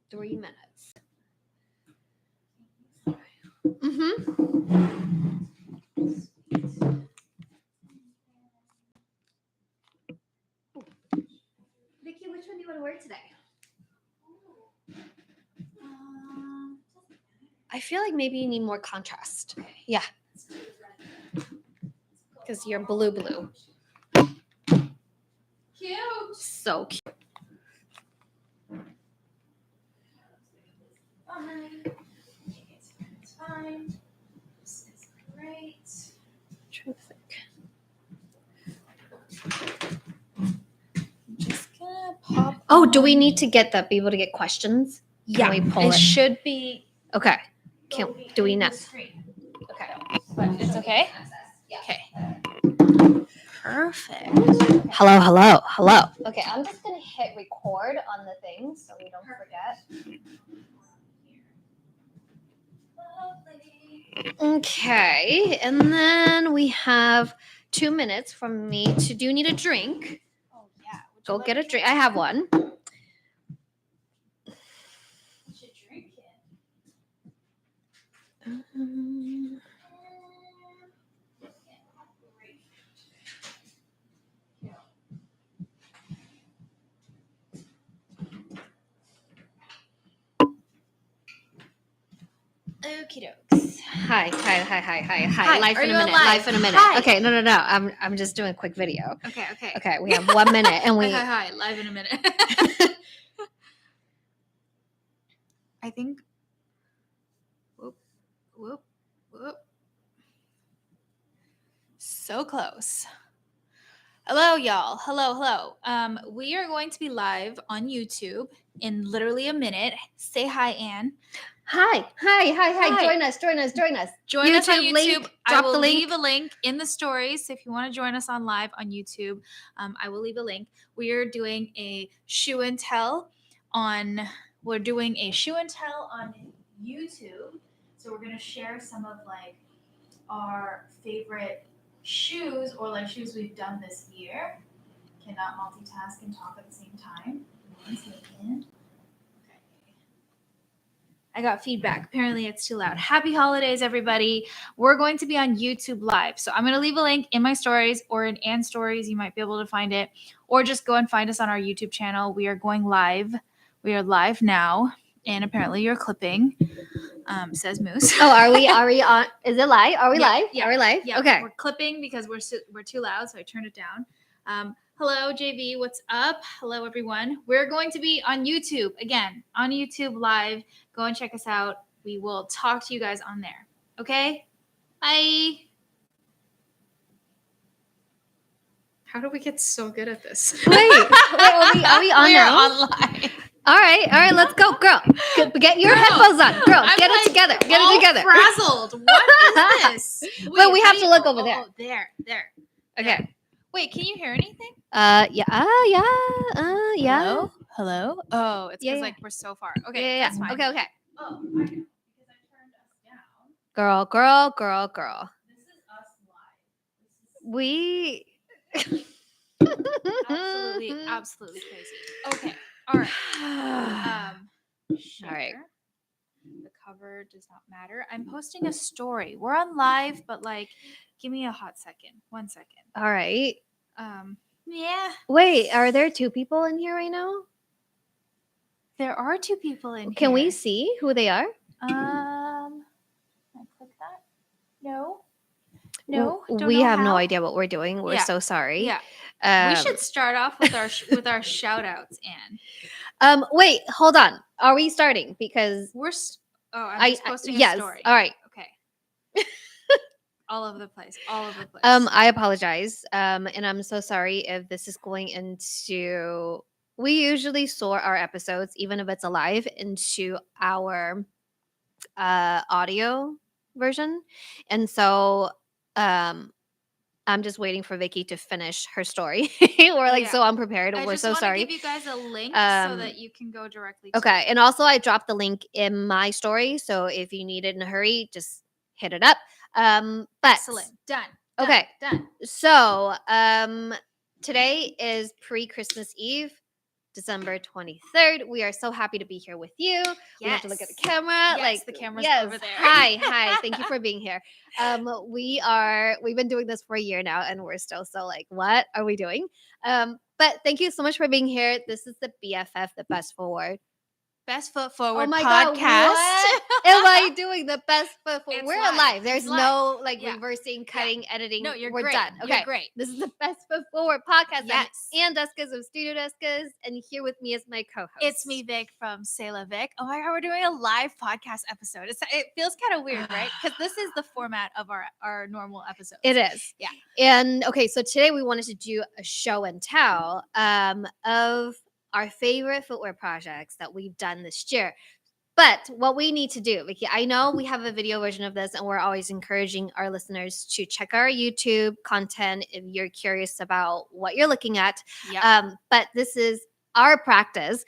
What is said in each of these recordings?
3 minutes. Mm-hmm. Vicky, which one do you want to wear today? I feel like maybe you need more contrast. Yeah. Because you're blue. Cute. So cute. Fine. It's fine. This is great. I'm trying to think. Just gonna pop. Oh, do we need to be able to get questions? Yeah, Can we pull it should be. Okay. Do we know? Okay, but it's okay. Yeah. Okay. Perfect. Hello. Okay, I'm just gonna hit record on the thing so we don't forget. Okay, and then we have 2 minutes from me to. Do you need a drink? Oh yeah. Go get a drink. I have one. Should drink it. Okie dokes. Hi. Hi, Life are in a you minute. alive? Life in a minute. Hi. Okay, no. I'm just doing a quick video. Okay. Okay, we have 1 minute and we. Hi. Live in a minute. I think. Whoop. So close. Hello, y'all. Hello. We are going to be live on YouTube in literally a minute. Say hi, Anne. Hi. Join us. Join us on YouTube. Link. I Drop will the link. leave a link in the stories if you want to join us on live on YouTube. I will leave a link. We are doing a shoe and tell on. We're doing a shoe and tell on YouTube. So we're gonna share some of like our favorite shoes or like shoes we've done this year. Cannot multitask and talk at the same time. 1 second. Okay. I got feedback. Apparently it's too loud. Happy holidays, everybody. We're going to be on YouTube Live. So I'm going to leave a link in my stories or in Anne's stories. You might be able to find it. Or just go and find us on our YouTube channel. We are going live. We are live now. And apparently you're clipping. Says Moose. Oh, are we on? Is it live? Are we live? Yeah. Are we live? Yeah, Okay. we're clipping because we're too loud, so I turned it down. Hello, JV. What's up? Hello, everyone. We're going to be on YouTube again, on YouTube Live. Go and check us out. We will talk to you guys on there. Okay? Bye. How do we get so good at this? Wait, are we on We're now? online. All right, let's go, girl. Get your headphones on, girl. I'm Get like it together. all frazzled. What is this? But we how have do to you- look over there. Oh, there. Okay. Wait, can you hear anything? Yeah. Hello. Oh, it's because Yeah. like we're so far. Okay, Yeah. that's fine. Okay. Oh, I know, because I turned us down. Girl. This is us live. We. Absolutely crazy. Okay. All right. Share. All right. The cover does not matter. I'm posting a story. We're on live, but like, give me a hot second. 1 second. All right. Yeah. Wait, are there 2 people in here right now? There are 2 people in here. Can we see who they are? Can I click that? No. Don't We know have no how. idea what we're doing. We're so sorry. Yeah. We should start off with our shout outs, Anne. Wait, hold on. Are we starting? Because I'm just posting a yes. story. All right. Okay. All over the place. I apologize. And I'm so sorry if this is going into. We usually store our episodes, even if it's alive, into our audio version, and so I'm just waiting for Vicky to finish her story. We're so unprepared. We're so sorry. I just want to give you guys a link so that you can go directly to Okay. it. And also I dropped the link in my story. So if you need it in a hurry, just hit it up. But Excellent. Done. Okay. Done. So today is pre-Christmas Eve. December 23rd. We are so happy to be here with you. We have to look at the camera. Yes, the camera's over there. Hi. Thank you for being here. We've been doing this for a year now, and we're still so like, what are we doing? But thank you so much for being here. This is the BFF, the Best Forward. Best Foot Forward Oh my podcast. God, what am I doing? The Best Foot Forward. We're live. alive. There's It's no live. reversing, cutting, editing. No, you're We're great. done. Okay. You're great. This is the Best Foot Forward podcast. Yes. I'm Ann Descas of Studio Descas, and here with me is my co-host. It's me, Vic, from C'est La Vic. Oh my God, we're doing a live podcast episode. It feels kind of weird, right? Because this is the format of our normal episodes. It is. Yeah. And okay, so today we wanted to do a show and tell of our favorite footwear projects that we've done this year. But what we need to do, Vicky, I know we have a video version of this, and we're always encouraging our listeners to check our YouTube content if you're curious about what you're looking at. Yep. But this is our practice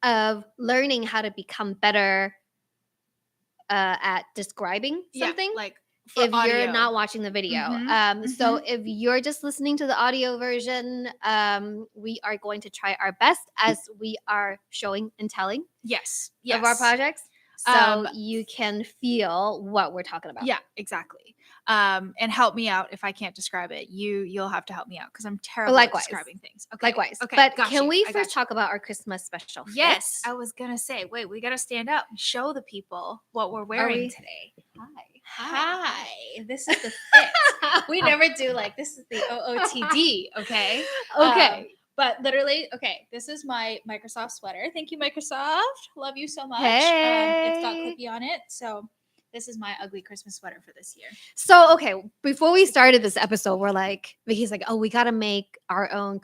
of learning how to become better at describing something. Like if audio. You're not watching the video. So if you're just listening to the audio version, we are going to try our best as we are showing and telling yes. of our projects. So you can feel what we're talking about. Yeah, exactly. And help me out if I can't describe it. You'll have to help me out because I'm terrible at describing things. Okay. Likewise. Okay. But can we first talk about our Christmas special? Yes. I was gonna say, wait, we gotta stand up and show the people what we're wearing today. Hi. This is the fit. We never do like this is the OOTD, okay? Okay. But literally, okay, this is my Microsoft sweater. Thank you, Microsoft. Love you so much. Hey. It's got Clippy on it. So this is my ugly Christmas sweater for this year. So, okay, before we started this episode, we're like, Vicky's like, oh, we got to make our own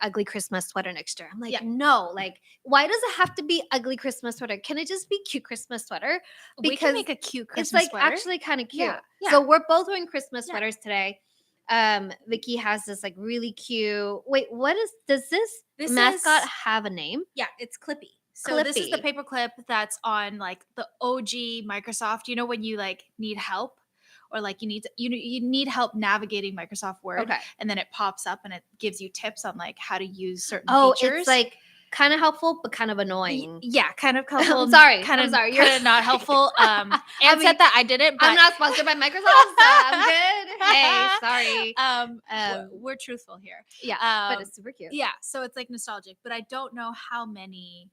ugly Christmas sweater next year. I'm like, no, like, why does it have to be ugly Christmas sweater? Can it just be cute Christmas sweater? Because we can make a cute Christmas sweater. It's like actually kind of cute. Yeah. So we're both wearing Christmas sweaters today. Vicky has this like really cute. Wait, does this mascot have a name? Yeah, it's Clippy. So this is the paper clip that's on like the OG Microsoft. You know when you like need help or like you need help navigating Microsoft Word, and then it pops up and it gives you tips on like how to use certain features. It's like kind of helpful but kind of annoying. Yeah, kind of helpful. I'm sorry. Kind of not helpful. And said that I didn't. But I'm not sponsored by Microsoft. So I'm good. Hey, sorry. We're truthful here. Yeah, but it's super cute. Yeah, so it's like nostalgic, but I don't know how many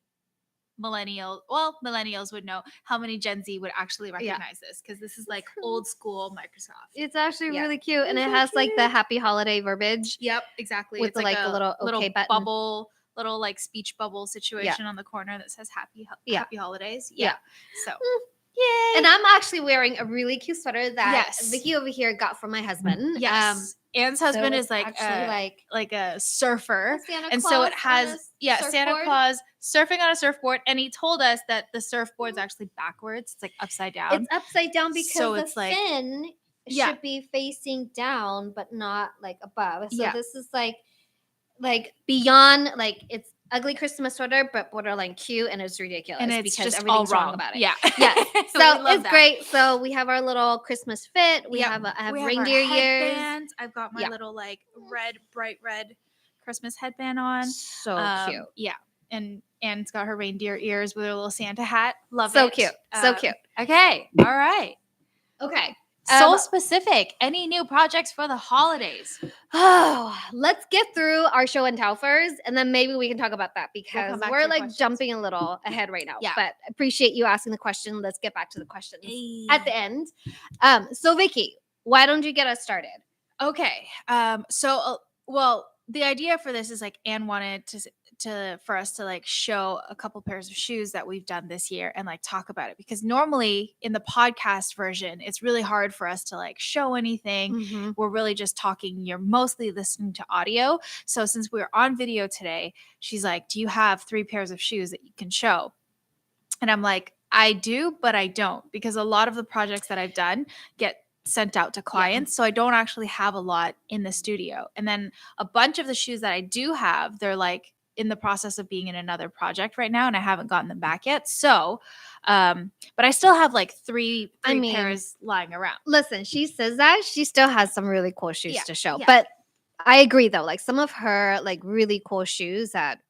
millennials would know how many Gen Z would actually recognize this because this is like old school Microsoft. It's actually really cute, and it has like the happy holiday verbiage. Yep, exactly. With it's like a little button. Bubble, little like speech bubble situation on the corner that says happy holidays. Yeah. So. Yay. And I'm actually wearing a really cute sweater that Vicky over here got from my husband. Yes. Ann's husband is like a surfer. And so it has Santa Claus surfing on a surfboard. And he told us that the surfboard's actually backwards. It's like upside down. It's upside down because the fin should be facing down, but not like above. So this is like beyond, like it's ugly Christmas sweater, but borderline cute, and it's ridiculous and it's because just everything's all wrong about it. Yeah. So it's great. So we have our little Christmas fit. I have reindeer ears. I've got my little like bright red Christmas headband on. So cute. Yeah. And it's got her reindeer ears with her little Santa hat. Love it. So cute. So cute. Okay. All right. Okay. So specific. Any new projects for the holidays? Oh, let's get through our show and tell first, and then maybe we can talk about that because we're like jumping a little ahead right now. Yeah. But appreciate you asking the question. Let's get back to the questions at the end. So Vicky, why don't you get us started? Okay. The idea for this is like Anne wanted for us to like show a couple pairs of shoes that we've done this year and like talk about it, because normally in the podcast version it's really hard for us to like show anything. We're really just talking. You're mostly listening to audio. So since we're on video today, she's like, do you have 3 pairs of shoes that you can show? And I'm like, I do, but I don't, because a lot of the projects that I've done get sent out to clients. So I don't actually have a lot in the studio. And then a bunch of the shoes that I do have, they're like in the process of being in another project right now, and I haven't gotten them back yet. So, but I still have like three pairs lying around. Listen, she says that she still has some really cool shoes to show, but I agree though. Like some of her like really cool shoes that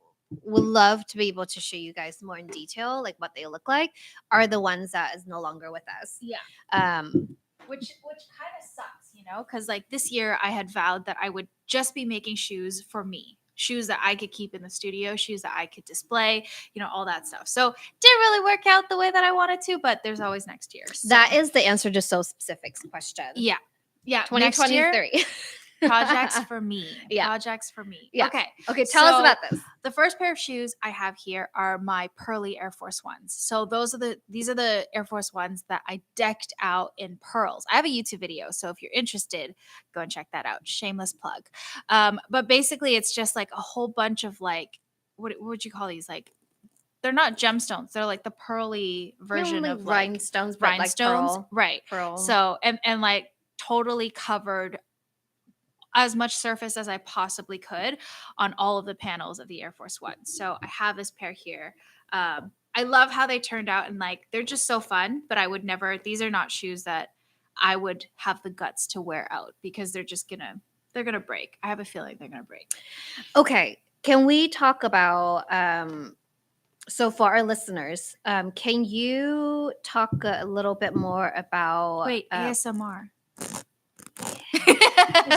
would love to be able to show you guys more in detail, like what they look like, are the ones that is no longer with us. Yeah. Um, Which kind of sucks, because like this year I had vowed that I would just be making shoes for me, shoes that I could keep in the studio, shoes that I could display, all that stuff. So didn't really work out the way that I wanted to, but there's always next year. So that is the answer to so specifics question. yeah, next year 2023. projects for me. Yeah. Projects for me. Yeah. Okay. Okay, tell us So about this. the first pair of shoes I have here are my pearly Air Force Ones. So these are the Air Force Ones that I decked out in pearls. I have a YouTube video, so if you're interested, go and check that out. Shameless plug. But basically, it's just like a whole bunch of like what would you call these? Like they're not gemstones. They're like the pearly version Like of like rhinestones, but rhinestones, like right? pearl. So and like totally covered as much surface as I possibly could on all of the panels of the Air Force One. So I have this pair here. I love how they turned out and like they're just so fun, but I would never, these are not shoes that I would have the guts to wear out because they're gonna break. I have a feeling they're gonna break. Okay, can we talk about so for our listeners, can you talk a little bit more about Wait, ASMR.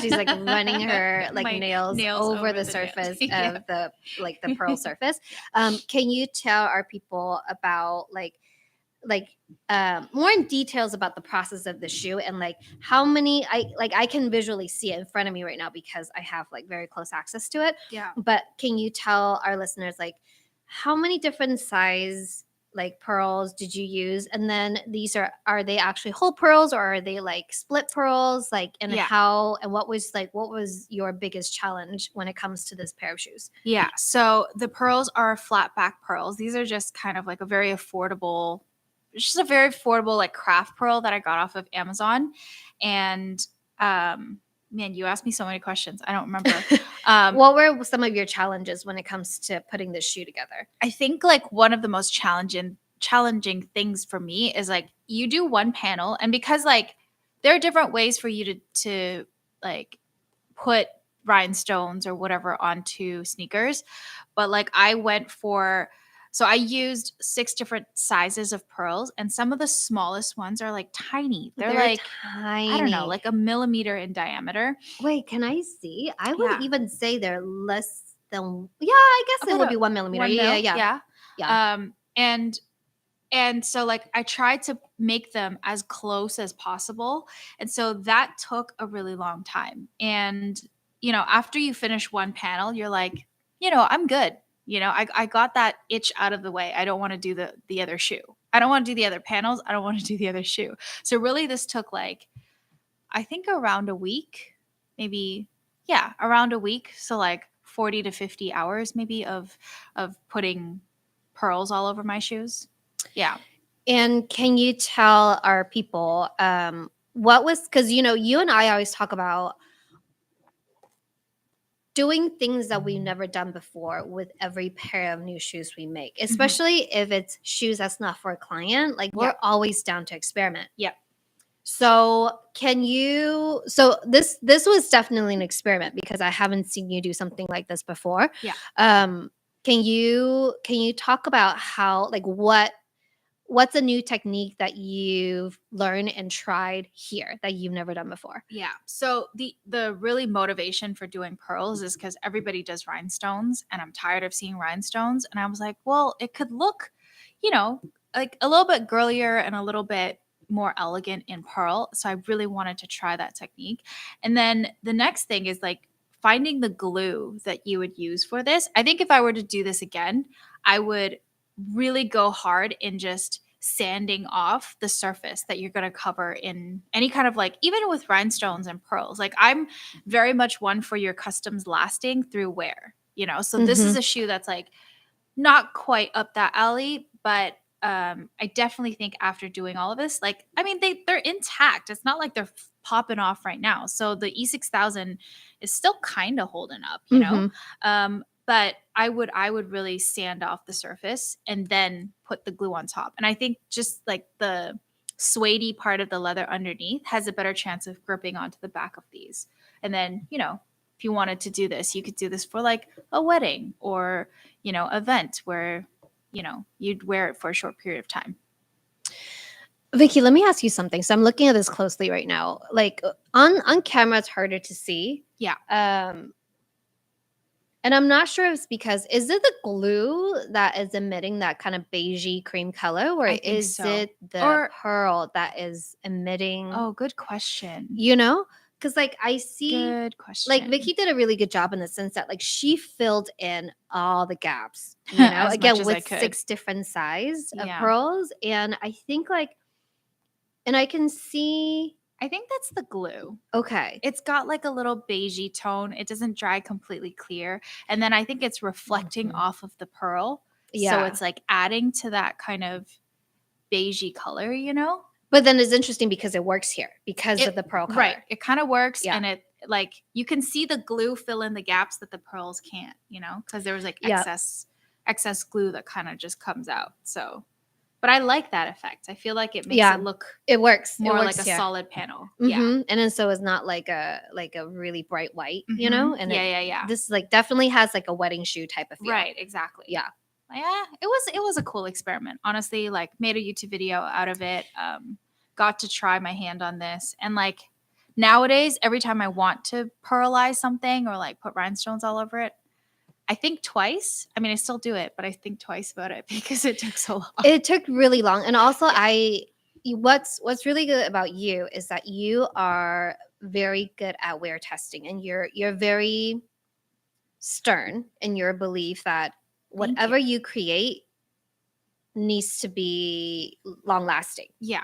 she's like running her like My nails over the surface Yeah. of the pearl surface. Can you tell our people about more in details about the process of the shoe and like how many I can visually see it in front of me right now because I have like very close access to it. Yeah. But can you tell our listeners like how many different size like pearls did you use, and then these are they actually whole pearls or are they like split pearls, like, and Yeah. how and what was your biggest challenge when it comes to this pair of shoes? Yeah. So the pearls are flat back pearls. These are just kind of like just a very affordable like craft pearl that I got off of Amazon. And man, you asked me so many questions. I don't remember. What were some of your challenges when it comes to putting this shoe together? I think like one of the most challenging things for me is like you do one panel, and because like there are different ways for you to like put rhinestones or whatever onto sneakers, but like I used 6 different sizes of pearls, and some of the smallest ones are like tiny. They're like tiny. I don't know, like a millimeter in diameter. Wait, can I see? I would Yeah. even say they're less than. Yeah, I guess it would be 1 millimeter. 1 mil, Yeah. And so like I tried to make them as close as possible, and so that took a really long time. And after you finish one panel, you're like, I'm good. I got that itch out of the way. I don't want to do the other shoe. I don't want to do the other panels. I don't want to do the other shoe. So really this took like, I think around a week, maybe, yeah, around a week. So like 40 to 50 hours maybe of putting pearls all over my shoes. Yeah. And can you tell our people what was, because you and I always talk about doing things that we've never done before with every pair of new shoes we make, especially if it's shoes that's not for a client. Like we're always down to experiment. Yep. So this was definitely an experiment because I haven't seen you do something like this before. Yeah. Can you talk about how, like, what's a new technique that you've learned and tried here that you've never done before? Yeah. So the really motivation for doing pearls is because everybody does rhinestones, and I'm tired of seeing rhinestones. And I was like, well, it could look, like a little bit girlier and a little bit more elegant in pearl. So I really wanted to try that technique. And then the next thing is like finding the glue that you would use for this. I think if I were to do this again, I would really go hard in just sanding off the surface that you're going to cover in any kind of like, even with rhinestones and pearls. Like I'm very much one for your customs lasting through wear, so this is a shoe that's like not quite up that alley, but I definitely think after doing all of this, like, I mean, they're intact. It's not like they're popping off right now. So the E6000 is still kind of holding up, but I would really sand off the surface and then put the glue on top. And I think just like the suede part of the leather underneath has a better chance of gripping onto the back of these. And then, if if you wanted to do this, you could do this for like a wedding or, event where, you'd wear it for a short period of time. Vicky, let me ask you something. So I'm looking at this closely right now. Like on camera, it's harder to see. Yeah. And I'm not sure if it's because, is it the glue that is emitting that kind of beigey cream color, or I think is so. it the Or- pearl that is emitting? Oh, good question. Because like I see, Good question. like Vicky did a really good job in the sense that like she filled in all the gaps, As again much as I with could. 6 different sizes of Yeah. pearls, and I think like, and I can see. I think that's the glue. Okay. It's got like a little beigey tone. It doesn't dry completely clear. And then I think it's reflecting Mhm. off of the pearl. So Yeah. it's like adding to that kind of beigey color, But then it's interesting because it works here because of the pearl color. Right. It kind of works. Yeah. And it like you can see the glue fill in the gaps that the pearls can't, because there was like Yeah. excess glue that kind of just comes out. So, but I like that effect. I feel like it makes Yeah. it look It works. more It like works a here. solid panel. Yeah. Mhm. And then so it's not like a really bright white, Mhm. and Yeah. this like definitely has like a wedding shoe type of feel. Right, exactly. Yeah. Yeah, it was a cool experiment. Honestly, like made a YouTube video out of it. Got to try my hand on this, and like nowadays, every time I want to pearlize something or like put rhinestones all over it, I think twice. I mean, I still do it, but I think twice about it because it took so long. It took really long, and also what's really good about you is that you are very good at wear testing, and you're very stern in your belief that whatever you create needs to be long lasting. Yeah.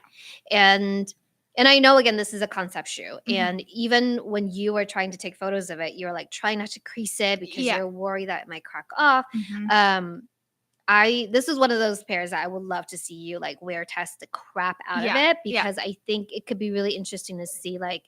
And I know, again, this is a concept shoe, and even when you were trying to take photos of it, you're like trying not to crease it because you're worried that it might crack off. This is one of those pairs that I would love to see you like wear test the crap out of it, because I think it could be really interesting to see like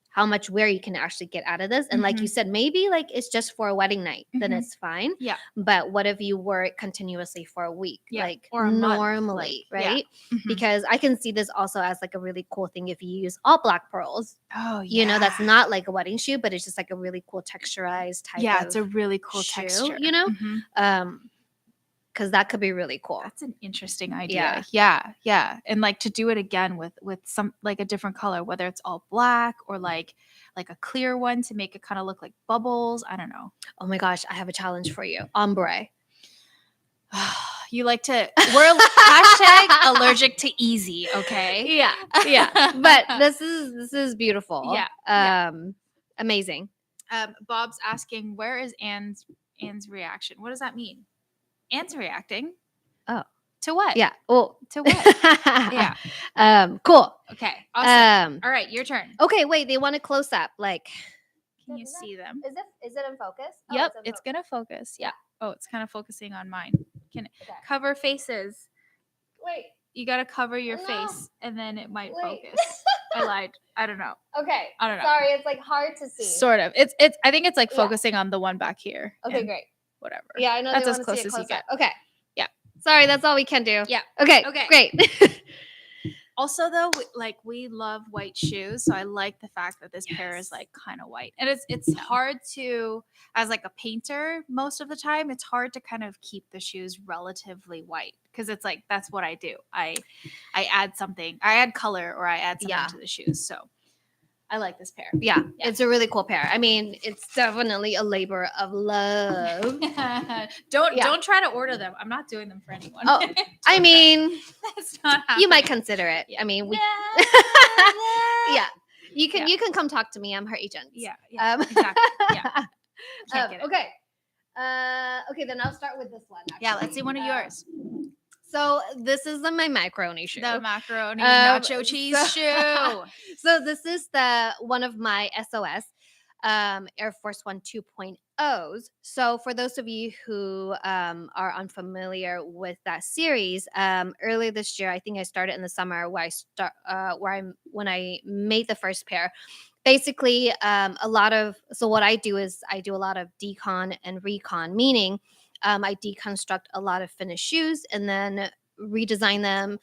how much wear you can actually get out of this. And like you said, maybe like it's just for a wedding night, then it's fine. Yeah. But what if you wore it continuously for a week, like or a month, normally, like, right? Because I can see this also as like a really cool thing if you use all black pearls. Oh, yeah. That's not like a wedding shoe, but it's just like a really cool texturized type of Yeah, it's a really cool shoe, texture. because that could be really cool. That's an interesting idea. Yeah. And like to do it again with some like a different color, whether it's all black or like a clear one to make it kind of look like bubbles. I don't know. Oh my gosh, I have a challenge for you. Ombre. You like to, we're hashtag allergic to easy, okay? Yeah. But this is beautiful. Yeah. Amazing. Bob's asking, where is Anne's reaction? What does that mean? Anne's reacting. Oh. To what? Yeah. Oh. To what? Yeah. Cool. Okay. Awesome. All right, your turn. Okay, wait, they want to close up. Like, can you see them? Is it in focus? Yep, it's gonna focus. Yeah. Oh, it's kind of focusing on mine. Cover faces. Wait. You gotta cover your face, and then it might focus. I lied. I don't know. Okay. I don't know. Sorry, it's like hard to see. Sort of. It's. I think it's like focusing on the one back here. Okay, great. Whatever. Yeah, I know that's they as want close to see it as you get. Okay. Yeah. Sorry, that's all we can do. Yeah. Okay. Great. Also, though, we love white shoes, so I like the fact that this pair is like kind of white, and it's hard to, as like a painter, most of the time it's hard to kind of keep the shoes relatively white because it's like that's what I do. I add something, I add color, or I add something to the shoes. So I like this pair. Yeah, it's a really cool pair. I mean, it's definitely a labor of love. Don't try to order them. I'm not doing them for anyone. Oh, I mean, that's not happening. You might consider it. I mean, we. Yeah, you can come talk to me. I'm her agent. Yeah. Exactly. Yeah. Can't get it. Okay. Okay, then I'll start with this one. Actually. Yeah, let's see one of yours. So this is my macaroni shoe. The macaroni nacho cheese shoe. So this is one of my SOS Air Force One 2.0s. So for those of you who are unfamiliar with that series, earlier this year, I think I started in the summer when I made the first pair. Basically, what I do is I do a lot of decon and recon, meaning I deconstruct a lot of finished shoes and then redesign them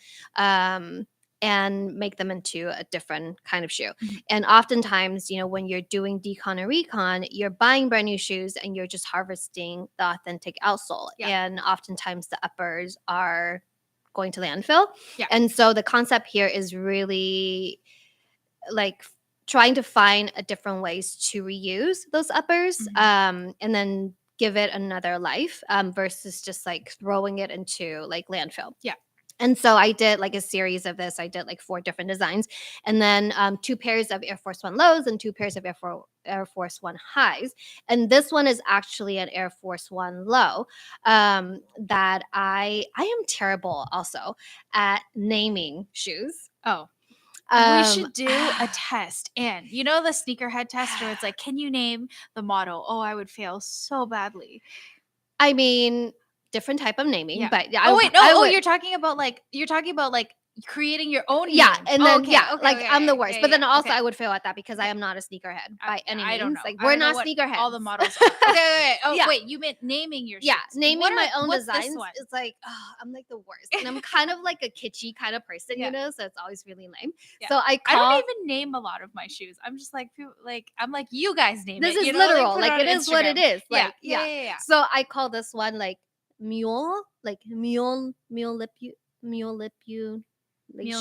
and make them into a different kind of shoe. Mhm. And oftentimes, when you're doing decon and recon, you're buying brand new shoes and you're just harvesting the authentic outsole. Yeah. And oftentimes the uppers are going to landfill. Yeah. And so the concept here is really like trying to find a different ways to reuse those uppers, and then give it another life, versus just like throwing it into like landfill. Yeah. And so I did like a series of this. I did like 4 different designs, and then 2 pairs of Air Force One lows and 2 pairs of Air Force One highs. And this one is actually an Air Force One low, that I am terrible also at naming shoes. Oh, we should do a test. And you know the sneakerhead test where it's like, can you name the model? Oh, I would fail so badly. I mean, different type of naming, Yeah. but Oh wait, no. You're talking about like creating your own name. Yeah, and then okay, I'm the worst. But then also okay. I would fail at that because I am not a sneakerhead by any means. I don't know. Like I we're don't know not what sneakerheads. all the models are. Okay. Oh Yeah. wait, you meant naming your shoes. Yeah, naming my own what's designs this one? is like, I'm like the worst. And I'm kind of like a kitschy kind of person, Yeah. so it's always really lame. Yeah. So I don't even name a lot of my shoes. I'm just like, I'm like, you guys name this it. is You know, literal. put Like it on is what it Instagram. is. Like Yeah. So I call this one like mule manipulation. She's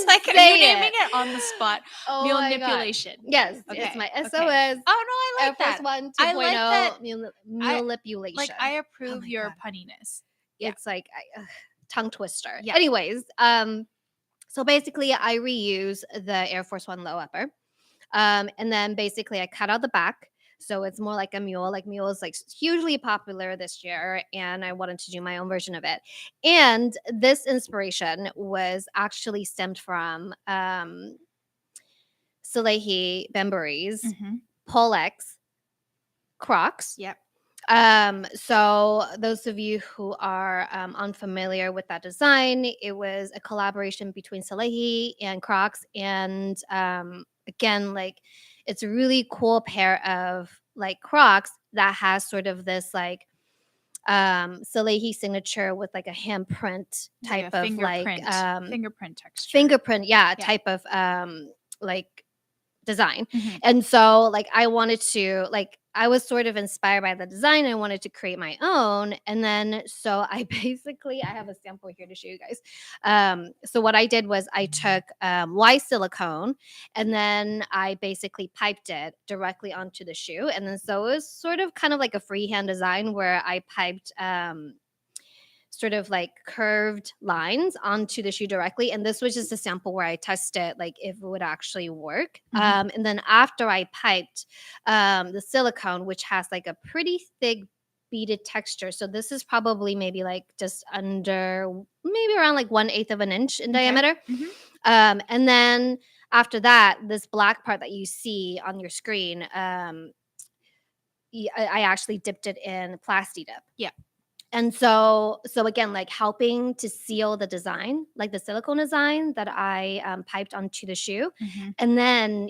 like, are you naming it on the spot? Oh manipulation. Yes, Okay. it's my SOS. Okay. Oh no, I like Air Force that. One 2.0 I like that. manipulation. Like I approve my your God. punniness. It's like tongue twister. Yeah. Anyways, so basically I reuse the Air Force One low upper, and then basically I cut out the back. So it's more like a mule. Like mule is like hugely popular this year, and I wanted to do my own version of it. And this inspiration was actually stemmed from Salehi Bembury's Polex Crocs. Yep. So those of you who are unfamiliar with that design, it was a collaboration between Salehi and Crocs, and again, like it's a really cool pair of like Crocs that has sort of this like Salehi signature with like a handprint type of like fingerprint texture. Fingerprint, type of like design. Mm-hmm. And so like I wanted to like I was sort of inspired by the design. I wanted to create my own. And then so I have a sample here to show you guys. So what I did was I took Y silicone, and then I basically piped it directly onto the shoe. And then so it was sort of kind of like a freehand design where I piped sort of like curved lines onto the shoe directly. And this was just a sample where I tested like if it would actually work. And then after I piped the silicone, which has like a pretty thick beaded texture. So this is probably maybe like just under, maybe around like 1/8 of an inch in diameter. And then after that, this black part that you see on your screen, I actually dipped it in Plasti Dip. Yeah. And so again, like helping to seal the design, like the silicone design that I piped onto the shoe. And then,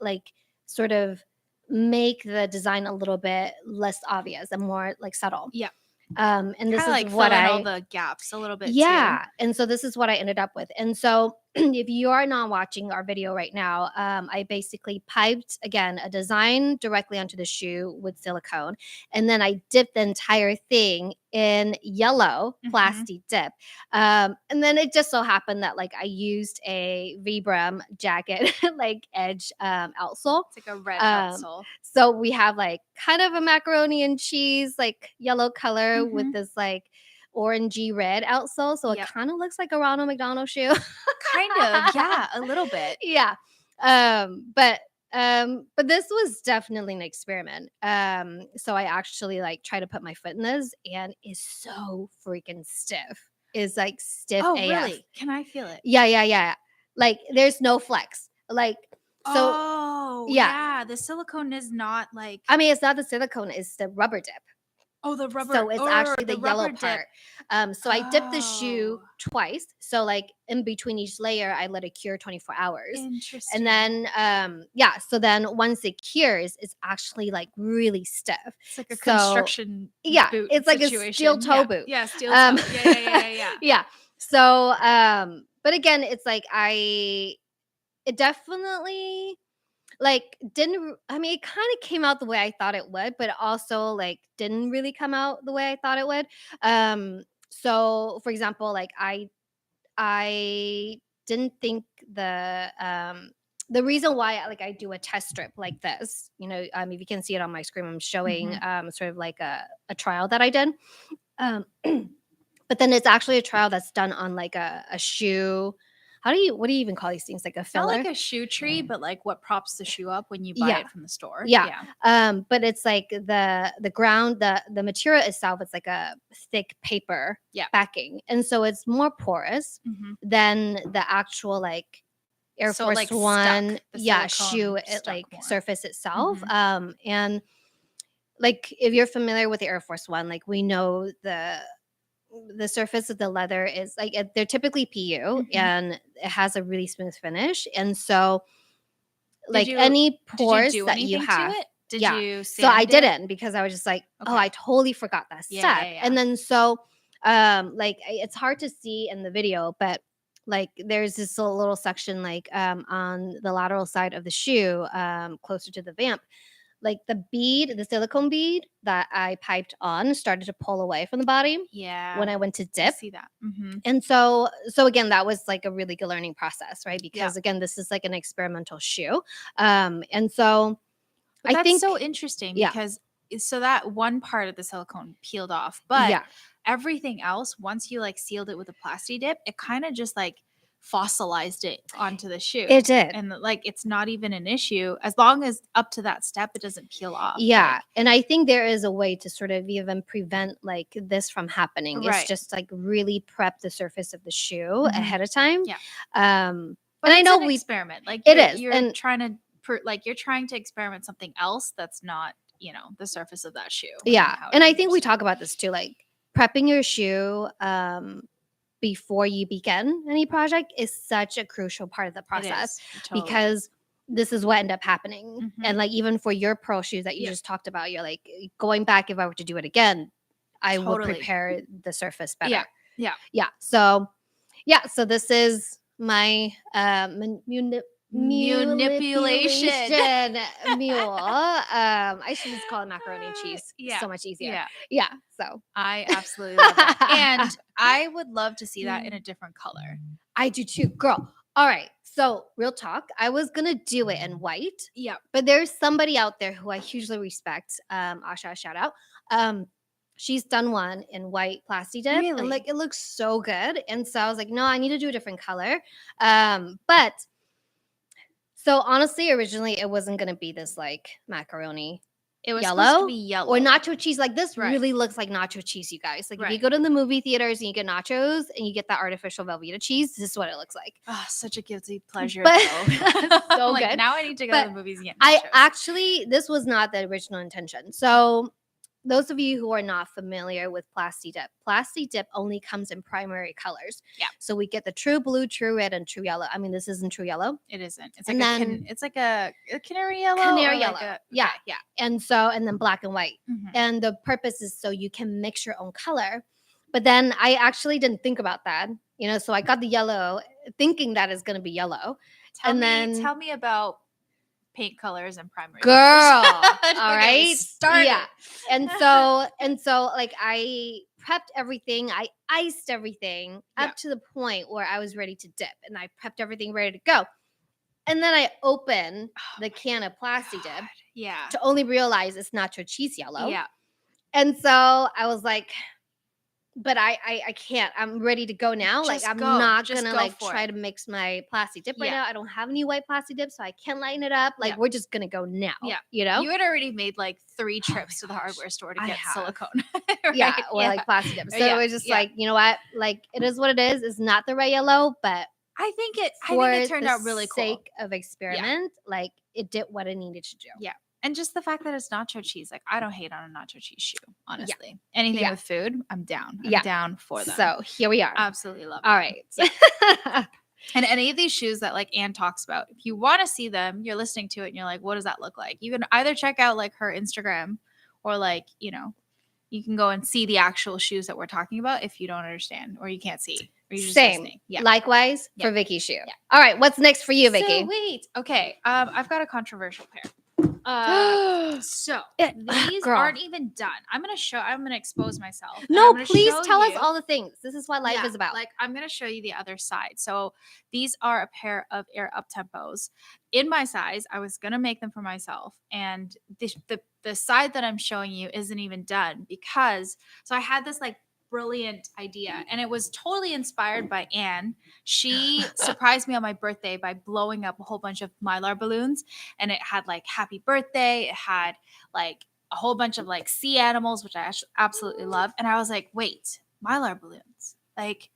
like sort of make the design a little bit less obvious and more like subtle. Yeah. And this is like what all the gaps a little bit. Yeah. Too. And so this is what I ended up with. And so if you are not watching our video right now, I basically piped again a design directly onto the shoe with silicone, and then I dipped the entire thing in yellow Plasti Dip. And then it just so happened that like I used a Vibram jacket like edge outsole. It's like a red outsole. So we have like kind of a macaroni and cheese like yellow color with this like orangey red outsole, so it kind of looks like a Ronald McDonald shoe. Kind of, yeah, a little bit. Yeah. But this was definitely an experiment. So I actually like try to put my foot in this, and it's so freaking stiff. It's like stiff AF. Really? Can I feel it? Yeah. Like there's no flex. Like so yeah, the silicone is not like, I mean, it's not the silicone, it's the rubber dip. Oh, the rubber. So it's actually the yellow part. So I dipped the shoe Oh. twice. So like in between each layer, I let it cure 24 hours. Interesting. And then, so then once it cures, it's actually like really stiff. It's like a construction Yeah, boot it's like situation. a steel toe boot. Yeah, steel toe. Yeah. Yeah. So, but again, it's like it definitely like didn't. I mean, it kind of came out the way I thought it would, but it also like didn't really come out the way I thought it would. So for example, like I didn't think the reason why I do a test strip like this, if you can see it on my screen, I'm showing sort of like a trial that I did. Um, but then it's actually a trial that's done on like a shoe. What do you even call these things? Like a It's not filler? like a shoe tree, but like what props the shoe up when you buy Yeah. it from the store. Yeah. But it's like the ground, the material itself, it's like a thick paper Yeah. backing. And so it's more porous Mhm. than the actual like Air So, Force like, One, stuck. The yeah, silicone shoe, stuck like more. surface itself. Mhm. And like if you're familiar with the Air Force One, like we know the surface of the leather is like they're typically PU Mhm. and it has a really smooth finish. And so like Did any you pores do that you anything to have. it? Did Yeah. you So I sand it? didn't because I was just like, oh, Okay. I totally forgot that Yeah, step. yeah, And yeah. then so like it's hard to see in the video, but like there's this little section like on the lateral side of the shoe, closer to the vamp. Like the silicone bead that I piped on started to pull away from the body Yeah. when I went to I dip. see that. Mhm. And so again, that was like a really good learning process, right? Because Yeah. again, this is like an experimental shoe. And so But I that's think so interesting yeah. because so that one part of the silicone peeled off, but Yeah. everything else, once you like sealed it with a plasti dip, it kind of just like fossilized it onto the shoe. It did. And like it's not even an issue as long as up to that step it doesn't peel off. Yeah. Like, And I think there is a way to sort of even prevent like this from happening. It's Right. just like really prep the surface of the shoe Mhm. ahead of time. Yeah. And but I it's know an experiment. Like it is. you're And trying to you're trying to experiment something else that's not, the surface of that shoe. yeah. how it And I think we enters. talk about this too, like prepping your shoe before you begin any project is such a crucial part of the It process is. It totally because is. this is what ended up happening. Mhm. And like even for your pro shoes that you Yeah. just talked about, you're like going back, if I were to do it again, I would Totally. prepare the surface better. Yeah. Yeah. Yeah. So this is my Manipulation. mule. I should just call it macaroni and cheese. Yeah. So much easier. Yeah. Yeah. So I absolutely love that. And I would love to see that in a different color. I do too, girl. All right. So real talk, I was gonna do it in white. Yeah. But there's somebody out there who I hugely respect. Asha, shout out. She's done one in white plasti dip, Really? and like it looks so good. And so I was like, no, I need to do a different color. But so honestly, originally it wasn't gonna be this like macaroni It was yellow, supposed to be yellow. or nacho cheese. Like this Right. really looks like nacho cheese, you guys. Like if you Right. go to the movie theaters and you get nachos and you get that artificial Velveeta cheese, this is what it looks like. Oh, such a guilty pleasure. But though. so like, good. now I need to go But to the movies and get I nachos. actually, this was not the original intention. So those of you who are not familiar with plasti dip only comes in primary colors. Yeah. So we get the true blue, true red, and true yellow. I mean, this isn't true yellow. It isn't. It's And like then- it's like a canary yellow. Canary or yellow. Like Yeah. okay, yeah. And then black and white. Mhm. And the purpose is so you can mix your own color. But then I actually didn't think about that, so I got the yellow thinking that is going to be yellow. Tell me about paint colors and primary Girl, colors. all right? Started. Yeah. And so like I prepped everything. I iced everything up to the point where I was ready to dip, and I prepped everything ready to go. And then I opened the can of plasti dip Yeah. to only realize it's nacho cheese yellow. Yeah. And so I was like, but I can't. I'm ready to go now. Just like I'm go. not Just gonna go like for try it. to mix my plasti dip right Yeah. now. I don't have any white plasti dip, so I can't lighten it up. Like Yeah. we're just gonna go now. Yeah. You know? You had already made like 3 Oh trips my to the gosh, hardware store to I get have. silicone. right? Yeah, or like plasti dip. So Yeah, it was just yeah. like, you know what? Like it is what it is. It's not the right yellow, but I think it for turned the out really cool. sake of experiment, like it did what it needed to do. Yeah. And just the fact that it's nacho cheese, like I don't hate on a nacho cheese shoe, honestly. Anything Yeah. with food, I'm down. I'm Yeah. down for that. So here we are. Absolutely love it. All right. And any of these shoes that like Anne talks about, if you want to see them, you're listening to it and you're like, what does that look like? You can either check out like her Instagram or like, you can go and see the actual shoes that we're talking about if you don't understand or you can't see or you're just Same. listening. Yeah. Likewise Yeah. for Vicky's shoe. Yeah. All right, what's next for you, Vicky? So wait. Okay. I've got a controversial pair. So these Girl. aren't even done. I'm gonna expose myself. and No, I'm gonna please show tell us you- all the things. This is what life Yeah, is about. Like I'm gonna show you the other side. So these are a pair of Air Up Tempos in my size. I was gonna make them for myself, and the side that I'm showing you isn't even done because so I had this like brilliant idea, and it was totally inspired by Anne. She surprised me on my birthday by blowing up a whole bunch of Mylar balloons, and it had like happy birthday. It had like a whole bunch of like sea animals, which I absolutely love. And I was like, wait, Mylar balloons, like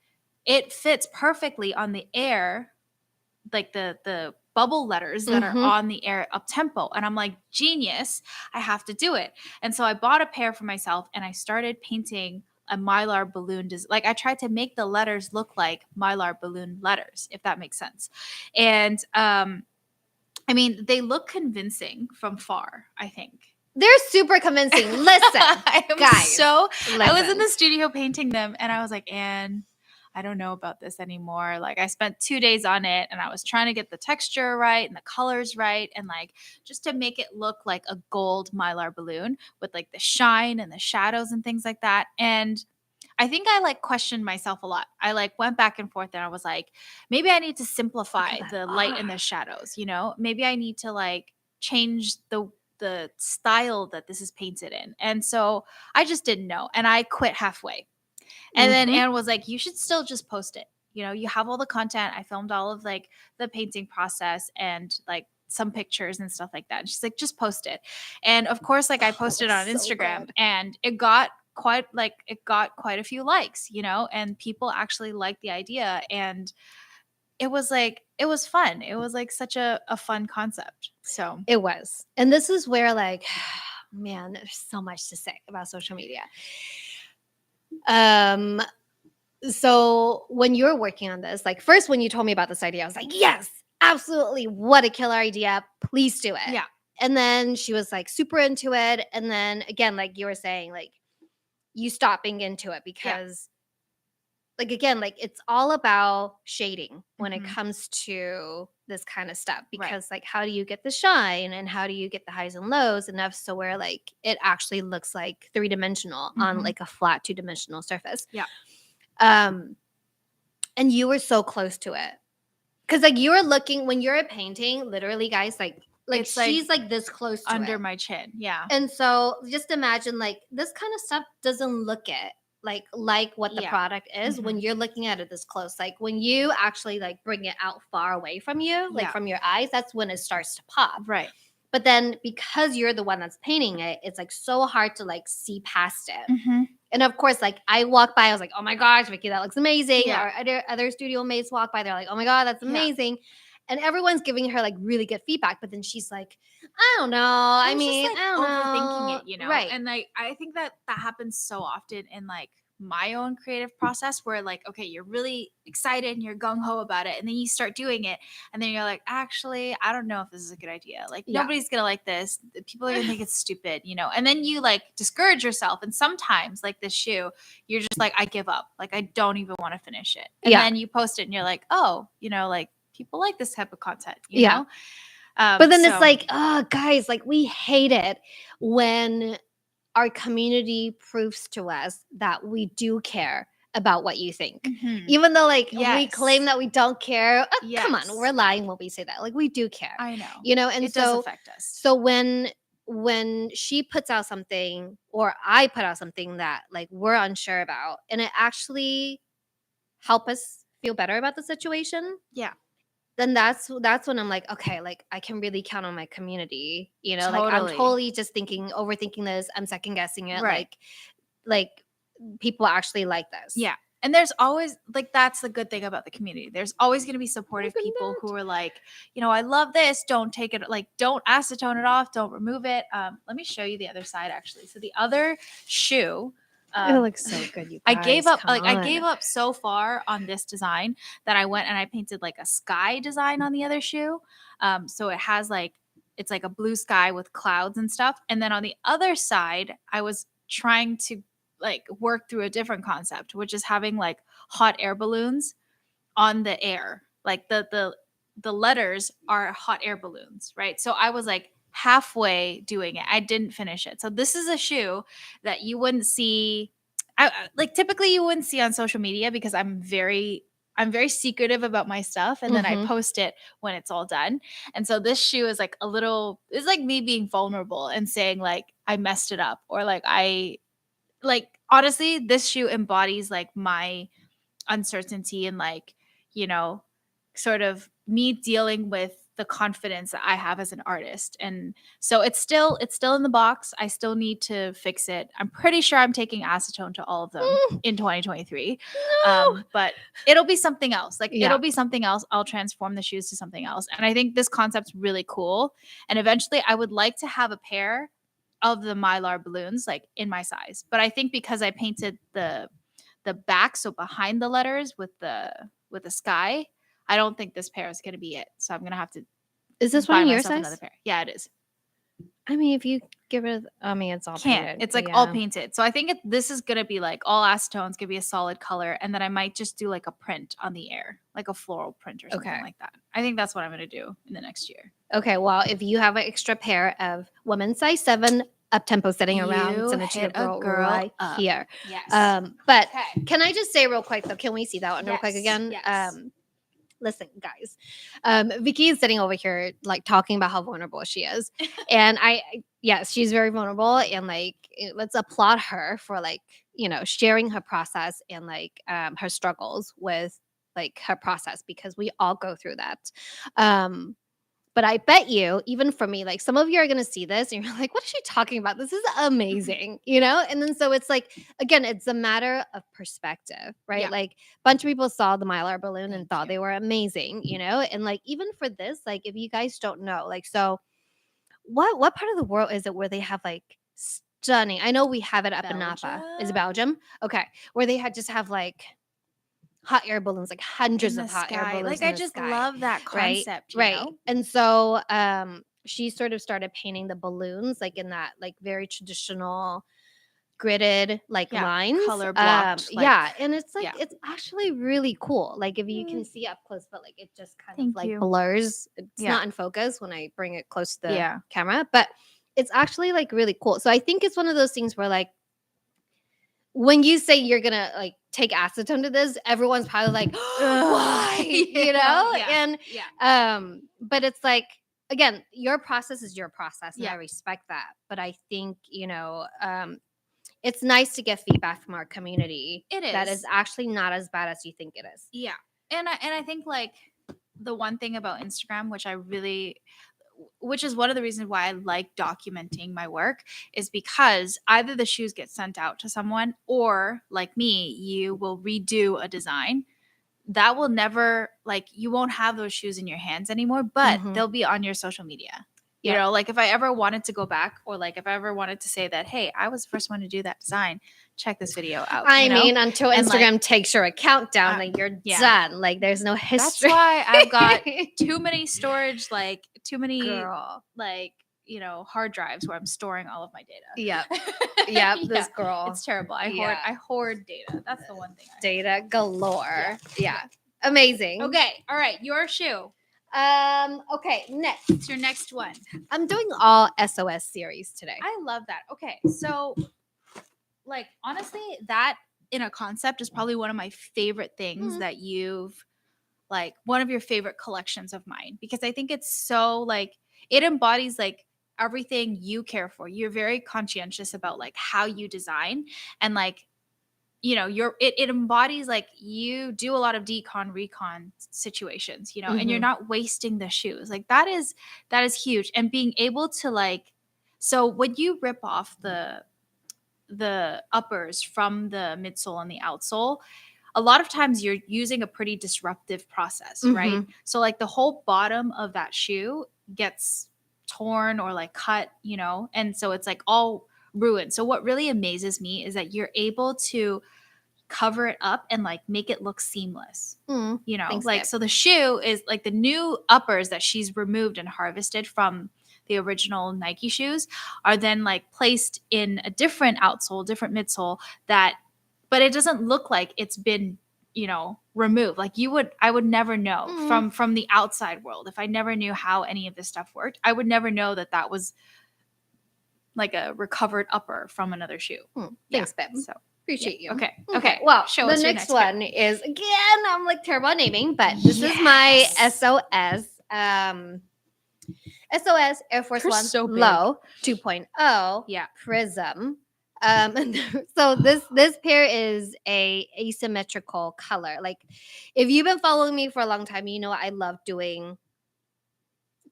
it fits perfectly on the air, like the bubble letters that are on the Air Up Tempo. And I'm like, genius, I have to do it. And so I bought a pair for myself and I started painting a Mylar balloon. Like I tried to make the letters look like Mylar balloon letters, if that makes sense. And I mean, they look convincing from far, I think. They're super convincing. Listen, I am guys. I was in the studio painting them and I was like, Anne, I don't know about this anymore. Like I spent 2 days on it and I was trying to get the texture right and the colors right and like just to make it look like a gold Mylar balloon with like the shine and the shadows and things like that. And I think I like questioned myself a lot. I like went back and forth and I was like, maybe I need to simplify the light and the shadows, you know? Maybe I need to like change the style that this is painted in. And so I just didn't know. And I quit halfway. And then Anne was like, you should still just post it. You know, you have all the content. I filmed all of like the painting process and like some pictures and stuff like that. And she's like, just post it. And of course, like I posted on Instagram and it got quite a few likes, you know, and people actually liked the idea. And it was fun. It was like such a fun concept. So it was. And this is where like, man, there's so much to say about social media. So when you're working on this, like first when you told me about this idea, I was like, yes, absolutely. What a killer idea. Please do it. Yeah. And then she was like super into it. And then again, like you were saying, like you stopped being into it because like again, like it's all about shading when it comes to this kind of stuff because like how do you get the shine and how do you get the highs and lows enough so where like it actually looks like three-dimensional on like a flat two-dimensional surface. Yeah. And you were so close to it because like you were looking when you're painting literally guys like It's, she's like this close to under it. my chin. Yeah. And so just imagine like this kind of stuff doesn't look it like what the product is when you're looking at it this close. Like when you actually like bring it out far away from you, like from your eyes, that's when it starts to pop. Right. But then because you're the one that's painting it, it's like so hard to like see past it. And of course, like I walk by, I was like, oh my gosh, Vicky, that looks amazing. Yeah. Or other studio mates walk by, they're like, oh my God, that's amazing. And everyone's giving her like really good feedback. But then she's like, I don't know. I mean, just, like, I don't overthinking know. it, you know? Right. And like I think that happens so often in like my own creative process where like, okay, you're really excited and you're gung-ho about it. And then you start doing it. And then you're like, actually, I don't know if this is a good idea. Like nobody's going to like this. People are going to think it's stupid, you know? And then you like discourage yourself. And sometimes like this shoe, you're just like, I give up. Like I don't even want to finish it. And then you post it and you're like, oh, you know, like people like this type of content, you know? But then it's like, oh, guys, like we hate it when our community proves to us that we do care about what you think. Even though like we claim that we don't care. Come on, we're lying when we say that. Like we do care. I know. You know, and it so does affect us. So when she puts out something or I put out something that like we're unsure about and it actually help us feel better about the situation. Yeah. Then that's when I'm like, okay, like I can really count on my community, you know, like I'm totally just overthinking this. I'm second guessing it. Right. Like people actually like this. Yeah. And there's always like, that's the good thing about the community. There's always going to be supportive people who are like, you know, I love this. Don't take it. Like, don't acetone it off. Don't remove it. Let me show you the other side actually. So the other shoe, it looks so good. You guys. I gave up. I gave up so far on this design that I went and I painted like a sky design on the other shoe. So it has like, it's like a blue sky with clouds and stuff. And then on the other side, I was trying to like worked through a different concept, which is having like hot air balloons on the air. Like the letters are hot air balloons, right? So I was like halfway doing it. I didn't finish it. So this is a shoe that you wouldn't see like typically you wouldn't see on social media because I'm very secretive about my stuff, and then I Mhm. post it when it's all done. And so this shoe is like a little, it's like me being vulnerable and saying like I messed it up, or like I like honestly this shoe embodies like my uncertainty and like, you know, sort of me dealing with the confidence that I have as an artist. And so it's still in the box. I still need to fix it. I'm pretty sure I'm taking acetone to all of them Mm, in 2023. no. But it'll be something else. Like Yeah. it'll be something else. I'll transform the shoes to something else. And I think this concept's really cool. And eventually I would like to have a pair of the mylar balloons like in my size. But I think because I painted the back, so behind the letters with the sky, I don't think this pair is going to be it. So I'm going to have to Is this one buy in your myself another size? pair. Yeah, it is. I mean, if you get rid of, I mean, it's all Can't. painted. It's like all Yeah. painted. So I think this is going to be like all acetone's going to be a solid color, and then I might just do like a print on the air, like a floral print or something Okay. like that. I think that's what I'm going to do in the next year. Okay. Well, if you have an extra pair of women's size 7 up tempo sitting around, You send it to your hit a girl, girl right up. here. Yes. But Okay. can I just say real quick though? Can we see that one real quick Yes, again? yes. Listen, guys. Vicky is sitting over here like talking about how vulnerable she is, and yes, she's very vulnerable, and like let's applaud her for like sharing her process and like her struggles with like her process, because we all go through that. Um, but I bet you, even for me, like some of you are going to see this and you're like, what is she talking about? This is amazing, you know? And then so it's like, again, it's a matter of perspective, right? Yeah. Like a bunch of people saw the Mylar balloon and Thank thought you. they were amazing, you know? And like, even for this, like if you guys don't know, like, so what part of the world is it where they have like stunning, I know we have it up in Napa. Is it Belgium? Okay. Where they had just have like hot air balloons, like hundreds In of the hot air sky. balloons Like in I the just sky, love that right? concept, you Right. know? And so she sort of started painting the balloons like in that like very traditional gridded like Yeah, lines. color blocked, Yeah, like and it's like yeah. it's actually really cool. Like if you can Mm, see up close, but like it just kind of thank like you. blurs. It's Yeah. not in focus when I bring it close to the Yeah. camera, but it's actually like really cool. So I think it's one of those things where like when you say you're gonna like take acetone to this, everyone's probably like, Ugh, why? you You know? know? Yeah. And Yeah. but it's like again, your process is your process, and I Yeah. respect that. But I think, it's nice to get feedback from our community It that is is. actually not as bad as you think it is. Yeah. And I think like the one thing about Instagram, which is one of the reasons why I like documenting my work, is because either the shoes get sent out to someone, or like me, you will redo a design that will never, like, you won't have those shoes in your hands anymore, but Mhm. they'll be on your social media. You Yep. know, like if I ever wanted to go back, or like if I ever wanted to say that, hey, I was the first one to do that design, check this video out. I You know? mean, until And like, Instagram takes your account down, uh, like you're yeah. done. Like there's no That's history. why I've got too many storage, like too many girl. like, hard drives where I'm storing all of my data. Yep. Yep. Yeah, This girl. it's terrible. I hoard data. That's the one thing. Data galore. Yeah. Yeah. Amazing. Okay. All right. Your shoe. Okay, next. It's your next one. I'm doing all SOS series today. I love that. Okay. So, like, honestly, that in a concept is probably one of my favorite things that you've, like, one of your favorite collections of mine, because I think it's so, like, it embodies, like, everything you care for. You're very conscientious about, like, how you design, and, like, it embodies, like, you do a lot of decon recon situations, and you're not wasting the shoes. Like that is huge. And being able to, like, so when you rip off the uppers from the midsole and the outsole, a lot of times you're using a pretty disruptive process, right? So like the whole bottom of that shoe gets torn or like cut, and so it's like all ruined. So what really amazes me is that you're able to cover it up and like make it look seamless. Thanks, Like, babe. so the shoe is like the new uppers that she's removed and harvested from the original Nike shoes, are then like placed in a different outsole, different midsole but it doesn't look like it's been, removed. Like I would never know from the outside world. If I never knew how any of this stuff worked, I would never know that was like a recovered upper from another shoe. Thanks, babe. So appreciate you. Okay. Well, Show the us your next pair. one is, again, I'm like terrible at naming, but this is my SOS. SOS Air Force They're One so big. Low 2.0 Yeah. Prism. So this pair is a asymmetrical color. Like, if you've been following me for a long time, you know I love doing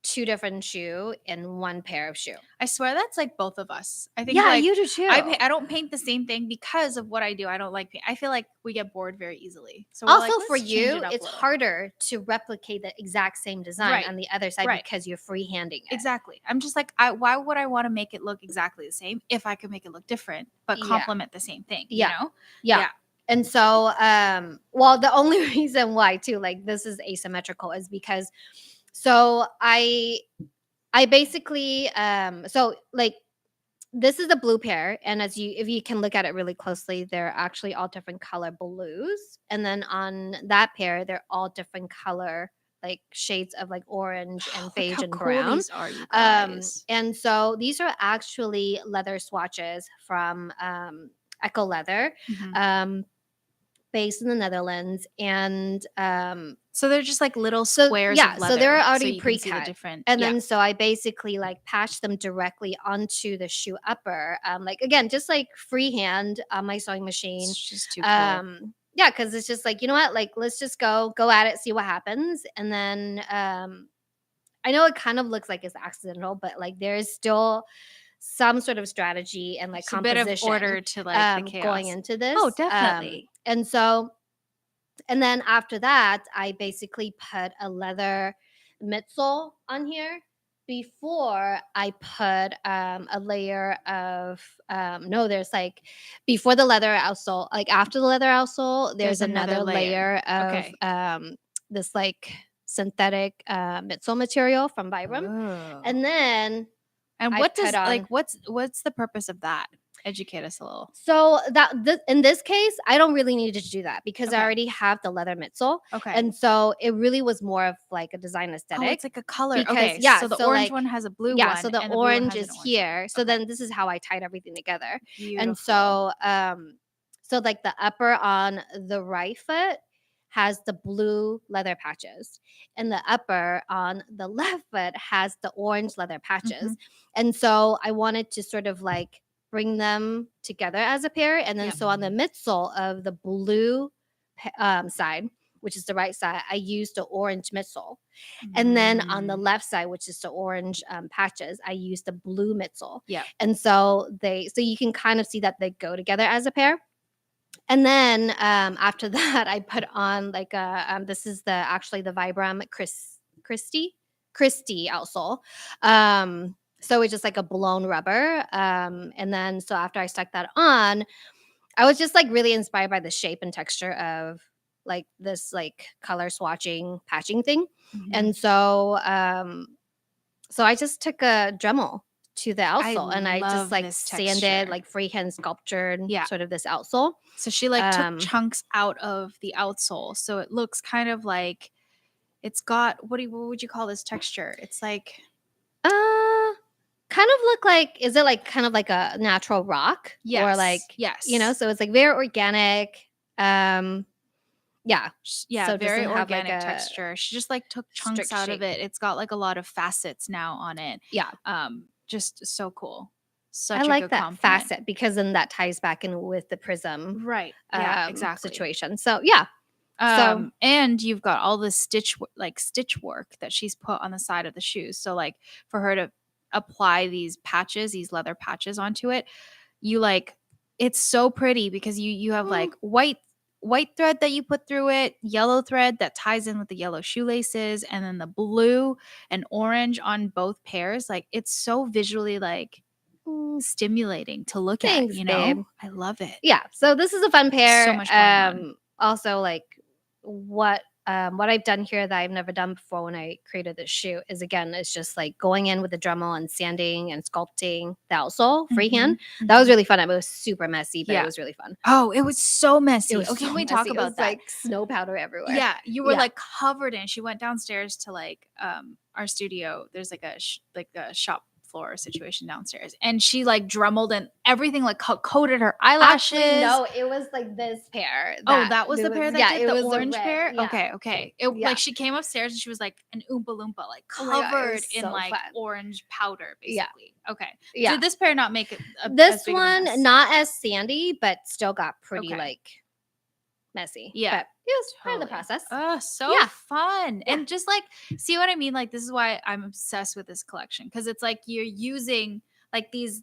2 different shoe in 1 pair of shoe. I swear that's like both of us. I think Yeah, like you do too. I don't paint the same thing because of what I do. I don't like paint. I feel like we get bored very easily. So we're Also, like, for let's change you, it up a it's little. harder to replicate the exact same design Right. on the other side Right. because you're freehanding it. Exactly. I'm just like, why would I want to make it look exactly the same if I could make it look different but Yeah. complement the same thing? Yeah. You know? Yeah. And so, well, the only reason why too, like, this is asymmetrical is because, so I basically, so like, this is a blue pair, and if you can look at it really closely, they're actually all different color blues, and then on that pair, they're all different color, like shades of like orange and Look beige how and cool brown. these are, you guys. And so these are actually leather swatches from Echo Leather. Mhm. Based in the Netherlands, and So they're just like little squares of leather. so they're already you can see the pre-cut, different. and then so I basically like patched them directly onto the shoe upper, like, again, just like freehand on my sewing machine. It's just too cool. Yeah, because it's just like, you know what, like, let's just go at it, see what happens, and then I know it kind of looks like it's accidental, but like there's still some sort of strategy and like It's a bit of composition order to like the chaos. going into this. Oh, definitely. And so, and then after that, I basically put a leather midsole on here before I put a layer of no, there's like, before the leather outsole, like after the leather outsole, there's another layer of Okay. this like synthetic midsole material from Vibram, Oh. and then And I what put does on- like what's the purpose of that? Educate us a little. So in this case, I don't really need to do that because I Okay. already have the leather midsole. Okay. And so it really was more of like a design Oh, aesthetic. it's like a color. Because, Okay. yeah, So the so orange like- one has a blue yeah, one. so the and blue one orange has is an orange here. one. So Okay. then this is how I tied everything together. Beautiful. And so like the upper on the right foot has the blue leather patches, and the upper on the left foot has the orange leather patches. Mhm. And so I wanted to sort of like bring them together as a pair. And then Yep. so on the midsole of the blue side, which is the right side, I used the orange midsole. And then on the left side, which is the orange patches, I used the blue midsole. Yeah. And so you can kind of see that they go together as a pair. And then after that, I put on like this is actually the Vibram Christie outsole. So it's just like a blown rubber. And then so after I stuck that on, I was just like really inspired by the shape and texture of like this like color swatching patching thing. Mhm. And so I just took a Dremel to the outsole, and I love just like this sanded, texture. like freehand sculptured Yeah. sort of this outsole. So she like Um, took chunks out of the outsole, so it looks kind of like it's got what would you call this texture? It's like kind of look like, is it like kind of like a natural rock? yes, Or like, yes, you know, so it's like very organic. Yeah. yeah, So it very doesn't have, like, organic a texture. She just like took chunks strict out of shape. it. It's got like a lot of facets now on it. Yeah. Just so cool. Such I a like good that compliment. facet because then that ties back in with the prism Right. Yeah. Exactly. situation. So yeah. So and you've got all this stitch work that she's put on the side of the shoes. So like for her to apply these patches, these leather patches onto it, you like it's so pretty because you have like white thread that you put through it, yellow thread that ties in with the yellow shoelaces, and then the blue and orange on both pairs. Like it's so visually like stimulating to look thanks, at, you know? babe. I love it. Yeah. So this is a fun pair. So much going on. Also, like, what what I've done here that I've never done before when I created this shoe is, again, it's just like going in with the Dremel and sanding and sculpting the outsole freehand. That was really fun. It was super messy, but it was really fun. Oh, it was so messy. It was Okay, so can we messy. talk It about was that? like snow powder everywhere. Yeah, you were Yeah. like covered in. She went downstairs to like our studio. There's like a shop floor situation downstairs, and she like dremeled and everything, like coated her eyelashes. Actually, no, it was like this pair. Oh, that was it the pair that yeah, did it the was orange red. pair? Yeah. Okay. It Yeah. like she came upstairs and she was like an Oompa Loompa, like Oh my God, it covered was in so like fun. orange powder, Yeah. basically. Okay. Yeah. Did this pair not make it as This big of a one, mess? not as sandy, but still got pretty Okay. like messy. Yeah, But it was part of the totally. process. Oh, so Yeah. fun. Yeah. And just like, see what I mean? Like, this is why I'm obsessed with this collection, because it's like you're using like these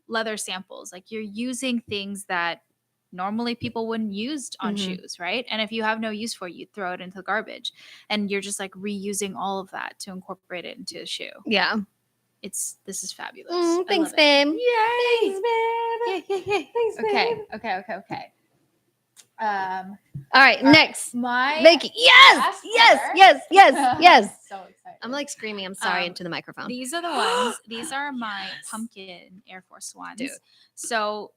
leather samples. Like you're using things that normally people wouldn't use on shoes, right? And if you have no use for it, you throw it into the garbage. And you're just like reusing all of that to incorporate it into a shoe. Yeah. This is fabulous. I Thanks, love it. babe. Yay! Thanks, babe. Yay. Thanks, babe. Okay. All right, next. My Vicky. Yes. last Yes. pair. Yes. Yes. Yes. So excited. I'm like screaming. I'm sorry Um, into the microphone. These are the ones. These are my pumpkin Air Force Ones. Dude. So,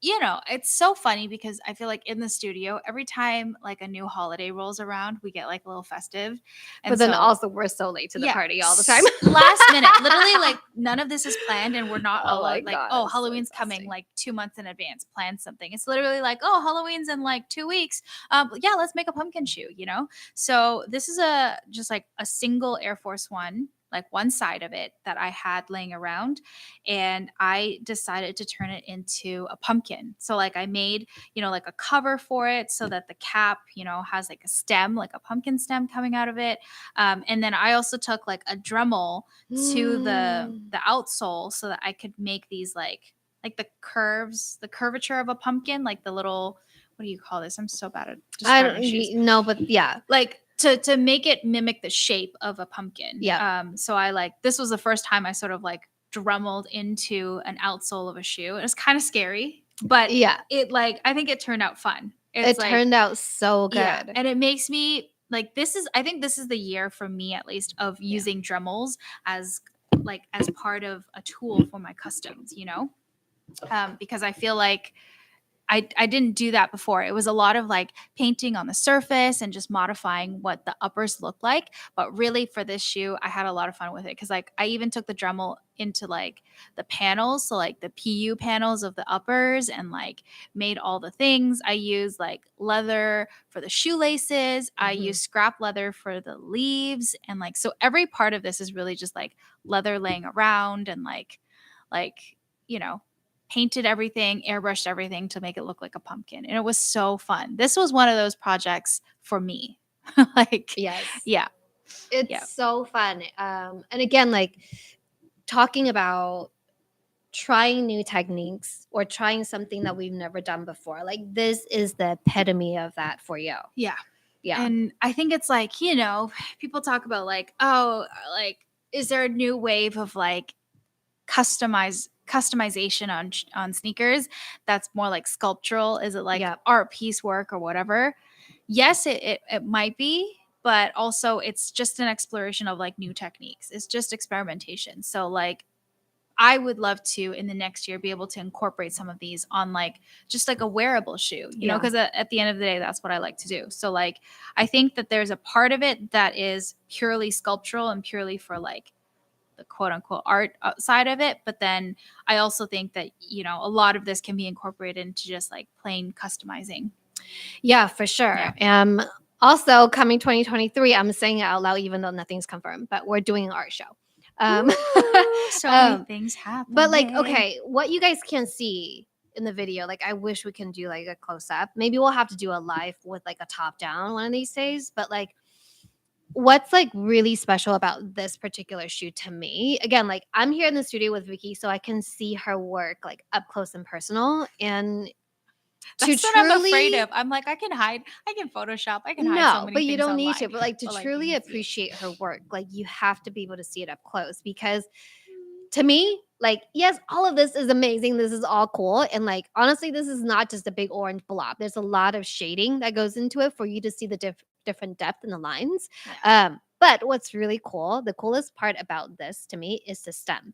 you know, it's so funny because I feel like in the studio, every time like a new holiday rolls around, we get like a little festive. And But then so- also we're so late to the party all the time. Last minute. Literally, like none of this is planned, and we're not Oh all my like, God, oh, it's so Halloween's coming exhausting. like 2 months in advance. Plan something. It's literally like, oh, Halloween's in like 2 weeks. Yeah, let's make a pumpkin shoe, you know? So this is just like a single Air Force One, like one side of it that I had laying around, and I decided to turn it into a pumpkin. So like I made, you know, like a cover for it so that the cap, you know, has like a stem, like a pumpkin stem coming out of it. And then I also took like a Dremel to the outsole so that I could make these like the curvature of a pumpkin, like the little, what do you call this? I'm so bad at I describing shoes. don't know, but yeah. Like to make it mimic the shape of a pumpkin. Yeah. So I like, this was the first time I sort of like dremeled into an outsole of a shoe. It was kind of scary, but Yeah. it like, I think it turned out fun. It turned out so good. Yeah, and it makes me like, I think this is the year for me at least of using Dremels as part of a tool for my customs, you know? Because I feel like I didn't do that before. It was a lot of like painting on the surface and just modifying what the uppers look like. But really for this shoe, I had a lot of fun with it because like I even took the Dremel into like the panels. So like the PU panels of the uppers and like made all the things. I used like leather for the shoelaces. I used scrap leather for the leaves. And like, so every part of this is really just like leather laying around and like, you know, painted everything, airbrushed everything to make it look like a pumpkin. And it was so fun. This was one of those projects for me. Like, yes. Yeah. It's so fun. And again, like talking about trying new techniques or trying something that we've never done before. Like this is the epitome of that for you. Yeah. Yeah. And I think it's like, you know, people talk about like, oh, like, is there a new wave of like customization on sneakers that's more like sculptural? Is it like art piece work or whatever? Yes, it might be, but also it's just an exploration of like new techniques. It's just experimentation. So like I would love to in the next year be able to incorporate some of these on like just like a wearable shoe, you know, because at the end of the day, that's what I like to do. So like I think that there's a part of it that is purely sculptural and purely for like the quote unquote art side of it. But then I also think that, you know, a lot of this can be incorporated into just like plain customizing. Yeah, for sure. Also coming 2023, I'm saying it out loud, even though nothing's confirmed, but we're doing an art show. So many things happen. But like, okay, what you guys can see in the video, like I wish we can do like a close up. Maybe we'll have to do a live with like a top down one of these days. But like, what's like really special about this particular shoe to me? Again, like I'm here in the studio with Vicky, so I can see her work like up close and personal. And that's what I'm afraid of. I'm like, I can Photoshop, I can hide so many but you things don't online, need to. But like to like, truly appreciate her work, like you have to be able to see it up close. Because to me, like, yes, all of this is amazing. This is all cool. And like, honestly, this is not just a big orange blob. There's a lot of shading that goes into it for you to see the different depth in the lines. Yeah. But what's really cool, the coolest part about this to me is the stem.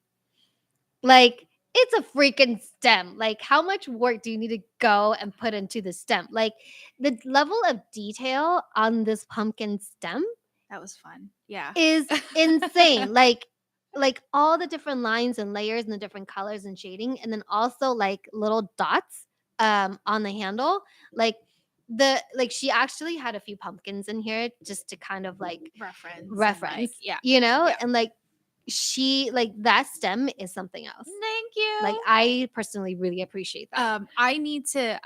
Like, it's a freaking stem. Like, how much work do you need to go and put into the stem? Like, the level of detail on this pumpkin stem That was fun. Yeah. is insane. Like all the different lines and layers and the different colors and shading, and then also like little dots on the handle. Like she actually had a few pumpkins in here just to kind of like reference. And, reference, yeah. you know, Yeah. and like she like that stem is something else. Thank you. Like I personally really appreciate that. I need to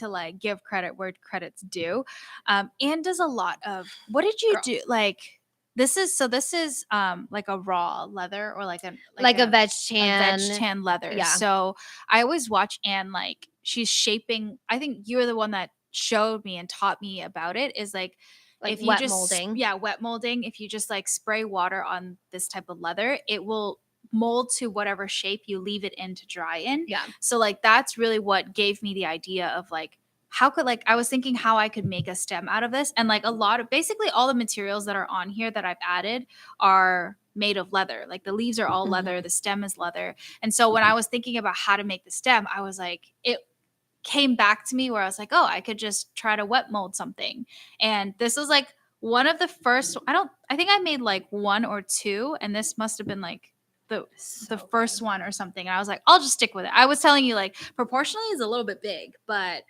like give credit where credit's due. Anne does a lot of, what did you Girl. do? Like this is like a raw leather or like Like a veg a tan. veg tan leather. Yeah. So I always watch Anne, like she's shaping. I think you're the one that showed me and taught me about it, is like if you wet just molding. Yeah, wet molding. If you just like spray water on this type of leather, it will mold to whatever shape you leave it in to dry in. Yeah. So like that's really what gave me the idea of like how could, like I was thinking how I could make a stem out of this, and like a lot of basically all the materials that are on here that I've added are made of leather. Like the leaves are all leather, the stem is leather. And so when I was thinking about how to make the stem, I was like, it came back to me where I was like, oh, I could just try to wet mold something. And this was like one of the first, I think I made like one or two, and this must have been like the first one or something. And I was like, I'll just stick with it. I was telling you like proportionally is a little bit big, but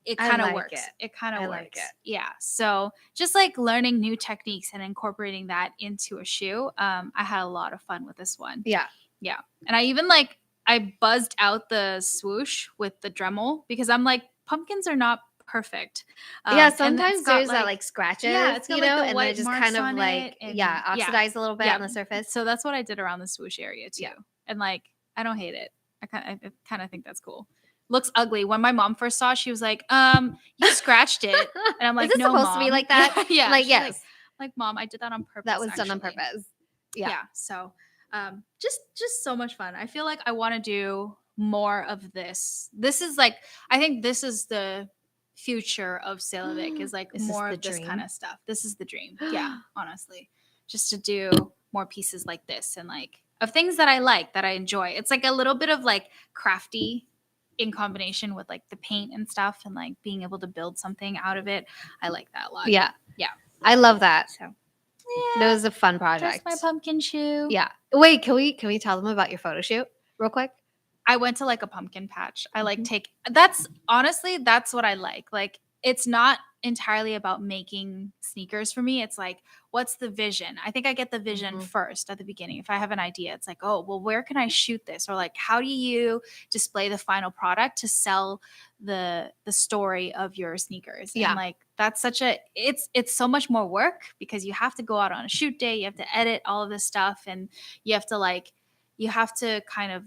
it kind of like works. It kind of I works. like it. Yeah. So just like learning new techniques and incorporating that into a shoe. I had a lot of fun with this one. Yeah. Yeah. And I even like, I buzzed out the swoosh with the Dremel because I'm like, pumpkins are not perfect. Yeah, And sometimes it's got, there's that like scratches, yeah, it's got you like know, the and white they're just marks kind of on like it and oxidized a little bit yeah. on the surface. So that's what I did around the swoosh area too. Yeah. And like, I don't hate it. I kind of think that's cool. Looks ugly. When my mom first saw it, she was like, you scratched it. And I'm like, is it no, supposed Mom. to be like that? Yeah. Like, she's yes. Like, Mom, I did that on purpose. That was done on actually." purpose. Yeah. Yeah. So just so much fun. I feel like I want to do more of this. This is like, I think this is the future of Sailovic, is like Is this more the of this dream? kind of stuff. This is the dream. Yeah, honestly. Just to do more pieces like this and like of things that I like, that I enjoy. It's like a little bit of like crafty in combination with like the paint and stuff, and like being able to build something out of it. I like that a lot. Yeah. Yeah. I love that. So That was a fun project. that's my pumpkin shoe. Yeah. Wait, can we tell them about your photo shoot real quick? I went to like a pumpkin patch. I like that's honestly, that's what I like. Like it's not entirely about making sneakers for me. It's like, what's the vision? I think I get the vision first at the beginning. If I have an idea, it's like, oh, well, where can I shoot this? Or like, how do you display the final product to sell the story of your sneakers? Yeah. And like that's such a it's so much more work because you have to go out on a shoot day, you have to edit all of this stuff, and you have to kind of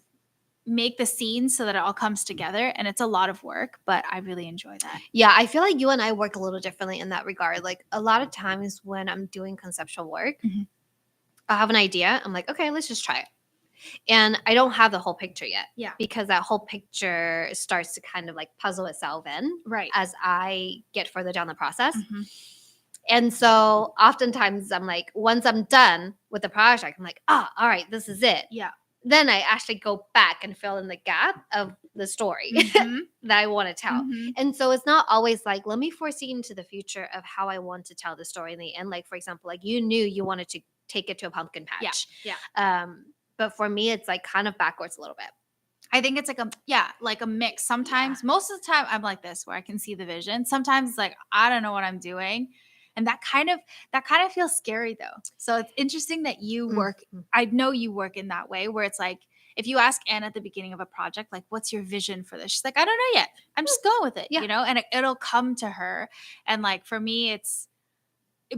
make the scenes so that it all comes together, and it's a lot of work, but I really enjoy that. Yeah, I feel like you and I work a little differently in that regard. Like a lot of times when I'm doing conceptual work, I'll have an idea. I'm like, okay, let's just try it. And I don't have the whole picture yet. Yeah. Because that whole picture starts to kind of like puzzle itself in as I get further down the process. And so oftentimes I'm like, once I'm done with the project, I'm like, all right, this is it. Yeah. Then I actually go back and fill in the gap of the story that I want to tell. And so it's not always like, let me foresee into the future of how I want to tell the story in the end. Like, for example, like you knew you wanted to take it to a pumpkin patch. Yeah. But for me, it's like kind of backwards a little bit. I think it's like a mix. Sometimes, most of the time I'm like this, where I can see the vision. Sometimes it's like, I don't know what I'm doing. And that kind of feels scary though. So it's interesting that you work, I know you work in that way, where it's like, if you ask Anne at the beginning of a project, like, what's your vision for this? She's like, I don't know yet. I'm just going with it, you know, and it'll come to her. And like, for me, it's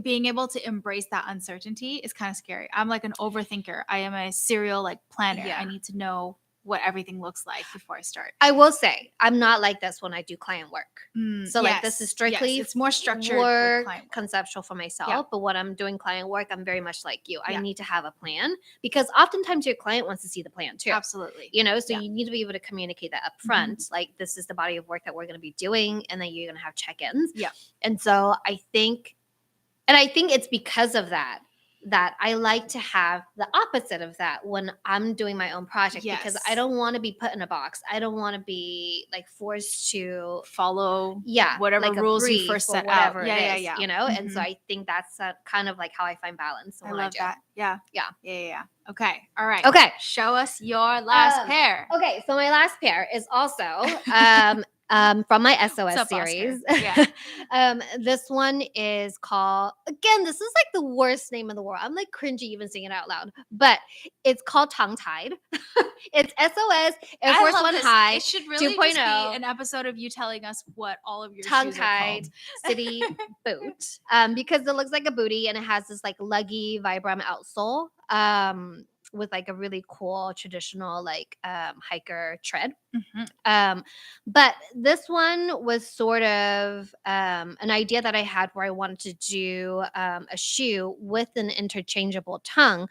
being able to embrace that uncertainty is kind of scary. I'm like an overthinker. I am a serial like planner. I need to know what everything looks like before I start. I will say I'm not like this when I do client work. So like this is strictly it's more structured work, conceptual for myself. Yeah. But when I'm doing client work, I'm very much like you. I need to have a plan because oftentimes your client wants to see the plan too. Absolutely. You know, so you need to be able to communicate that up front. Like this is the body of work that we're going to be doing, and then you're going to have check-ins. Yeah. And so I think And I think it's because of that that I like to have the opposite of that when I'm doing my own project, because I Yes. don't want to be put in a box. I don't want to be like forced to Follow yeah, whatever like a rules you brief first or set out. whatever it Yeah, is, yeah. you know? And so Mhm. I think that's kind of like how I find balance I when love do. that. Yeah. Yeah. Yeah. Okay. All right. Okay. Show us your last Um, pair. Okay, so my last pair is also from my SOS What's up, Oscar? series. Yeah. This one is called, again, this is like the worst name in the world. I'm like cringy even saying it out loud, but it's called Tongue Tied. It's SOS Air I Force love One this. High It should really just be 2.0 an episode of you telling us what all of your tongue shoes are called. tied city boot, because it looks like a booty and it has this like luggy Vibram outsole, with like a really cool traditional like hiker tread. Mhm. But this one was sort of an idea that I had where I wanted to do a shoe with an interchangeable tongue.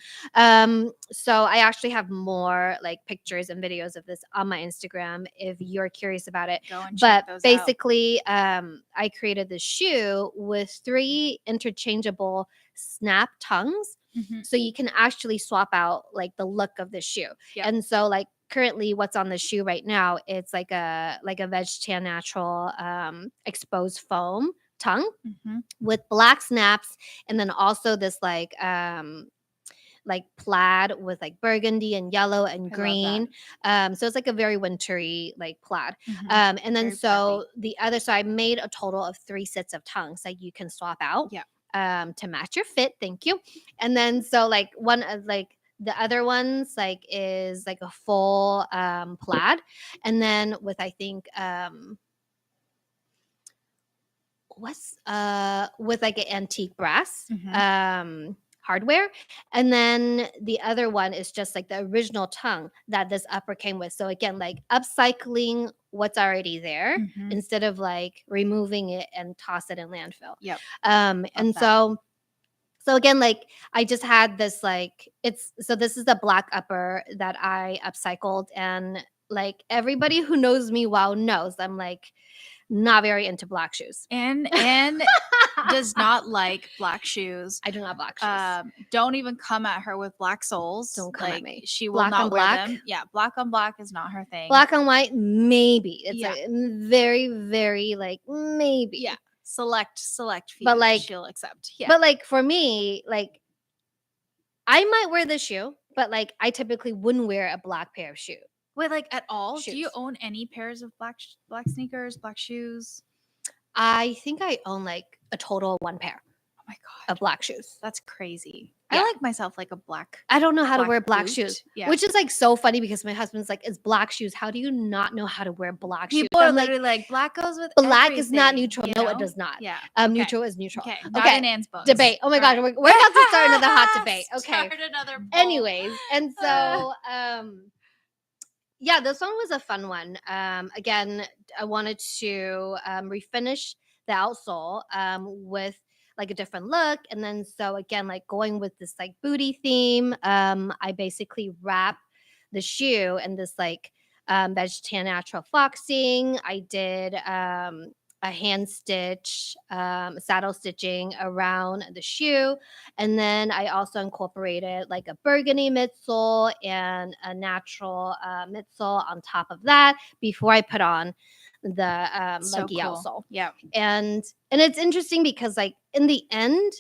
So I actually have more like pictures and videos of this on my Instagram if you're curious about it. Go and check But those out. basically, I created this shoe with 3 interchangeable snap tongues. Mhm. So you can actually swap out like the look of the shoe. Yep. And so like currently what's on the shoe right now, it's like a Veg Tan Natural exposed foam tongue Mhm. with black snaps, and then also this like plaid with like burgundy and yellow and I love green. So it's like a very wintry like plaid. Mhm. And then Very so the other, so I made a total of 3 sets of tongues that you can swap out. Yeah. To match your fit. Thank you. And then so like one of like the other ones like is like a full plaid, and then with I think what's with like an antique brass hardware, and then the other one is just like the original tongue that this upper came with. So again, like upcycling what's already there Mhm. instead of like removing it and toss it in landfill. Yep. And that. so again, like I just had this like this is the black upper that I upcycled, and like everybody who knows me well knows I'm like not very into black shoes. And does not like black shoes. I do not black shoes. Don't even come at her with black soles. Don't come at Like, me. She will Black not on wear black? them. Yeah, black on black is not her thing. Black on white, maybe. It's Yeah. like very, very like maybe. Yeah. Select few But, like- she'll accept. Yeah. But like for me, like I might wear this shoe, but like I typically wouldn't wear a black pair of shoe. Wait, like at all? Do you Shoes. own any pairs of black sneakers, black shoes? I think I own like a total of 1 pair Oh my god, of black shoes. that's crazy. Yeah. I like myself like a black. I don't know how to Black wear black boot. shoes, Yeah. which is like so funny because my husband's like, "It's black shoes. How do you not know how to wear black shoes?" People are I'm like, literally like, black goes with black is not everything," neutral. you No, it know? does not. Yeah. Okay. Neutral is neutral. Okay. Not Okay. in Anne's bones. Debate. Oh my All god, right. we're about to start another hot debate. Okay. Start another poll. Anyways, and so yeah, this one was a fun one. Again, I wanted to refinish the outsole with like a different look, and then so again, like going with this like booty theme, I basically wrap the shoe in this like vegetan natural foxing. I did a hand stitch saddle stitching around the shoe, and then I also incorporated like a burgundy midsole and a natural midsole on top of that before I put on the So luggy cool. outsole. Yeah. And it's interesting because like in the end,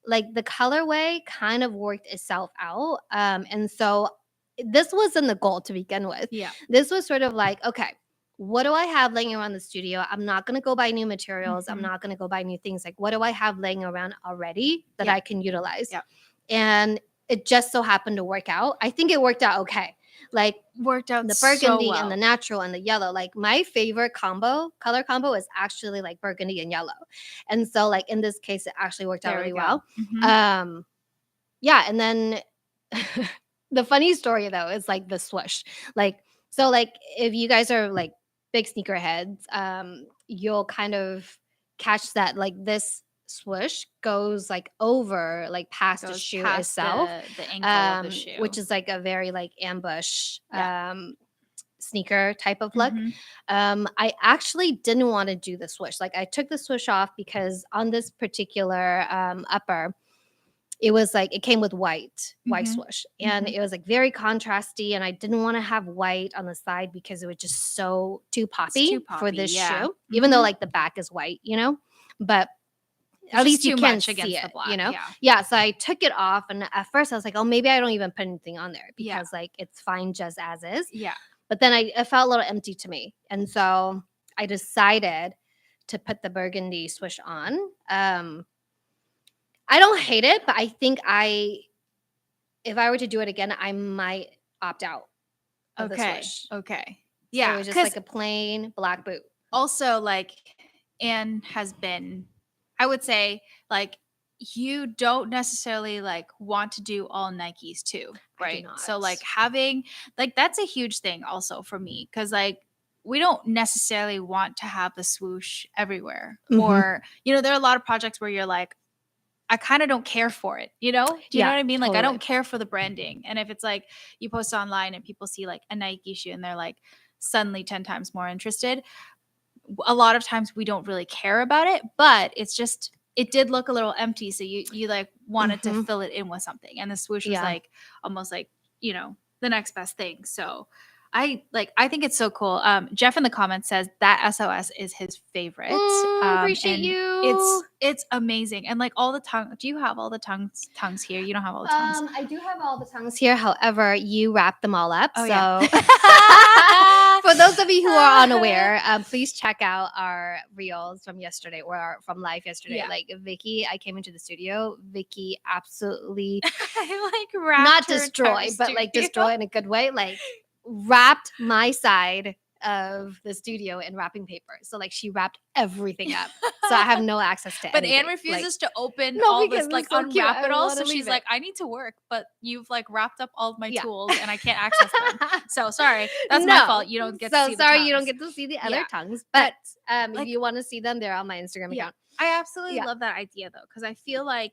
like the colorway kind of worked itself out. And so this wasn't the goal to begin with. Yeah. This was sort of like, okay, what do I have laying around the studio? I'm not going to go buy new materials. I'm Mhm. not going to go buy new things. Like, what do I have laying around already that Yeah. I can utilize? Yeah. And it just so happened to work out. I think it worked out okay. Like Worked out the so burgundy well. and the natural and the yellow. Like my favorite color combo is actually like burgundy and yellow. And so like in this case, it actually worked out There we really go. well. Mhm. Yeah, and then the funny story though is like the swoosh. Like so like if you guys are like big sneakerheads, you'll kind of catch that like this swoosh goes like over like past the Goes shoe past itself, the ankle of the shoe. which is like a very like ambush Yeah. sneaker type of look. Mhm. I actually didn't want to do the swoosh. Like I took the swoosh off because on this particular upper, it was like it came with white Mhm. swoosh, and Mhm. it was like very contrasty, and I didn't want to have white on the side because it was just so too It's poppy too for poppy, this yeah. shoe, even though Mhm. like the back is white, but It's at just least you too can much see against the it, black, yeah. Yeah, so I took it off, and at first I was like, "Oh, maybe I don't even put anything on there Yeah. because like it's fine just as is." Yeah. But then it felt a little empty to me, and so I decided to put the burgundy swoosh on. I don't hate it, but I think if I were to do it again, I might opt out of the Okay. swoosh. Okay. So it Yeah, was just because like a plain black boot. also, like, Anne has been, I would say, like, you don't necessarily like want to do all Nikes too, I do right? So not. like having like that's a huge thing also for me because like we don't necessarily want to have the swoosh everywhere. Mhm. Or, there are a lot of projects where you're like, I kind of don't care for it, Do you know Yeah, what I mean? Like I don't totally. care for the branding. And if it's like you post online and people see like a Nike shoe and they're like suddenly 10 times more interested, a lot of times we don't really care about it, but it's just it did look a little empty, so you like wanted to Mhm. fill it in with something, and the swoosh was Yeah. like almost like the next best thing. So I think it's so cool. Jeff in the comments says that SOS is his favorite, Appreciate and you. it's amazing, and like all the tongue. Do you have all the tongues here? You don't have all the tongues. I do have all the tongues here. However, you wrap them all up. Oh So, yeah. for those of you who are unaware, please check out our reels from yesterday or from live yesterday. Yeah. Like Vicky, I came into the studio. Vicky absolutely I like wrapped not her destroy, entire but like studio. destroy in a good way. Like wrapped my side of the studio in wrapping paper. So like she wrapped everything up. So I have no access to But anything. Anne refuses to open No, all because this, like it's so cute. unwrap I it all. wanna So leave she's it. like, I need to work, but you've like wrapped up all of my Yeah. tools and I can't access them. So sorry, that's my fault. You don't get to see the sorry you don't tongues. get to see the other Yeah. tongues. But if like- you want to see them, they're on my Instagram Yeah. account. I absolutely Yeah. love that idea though, because I feel like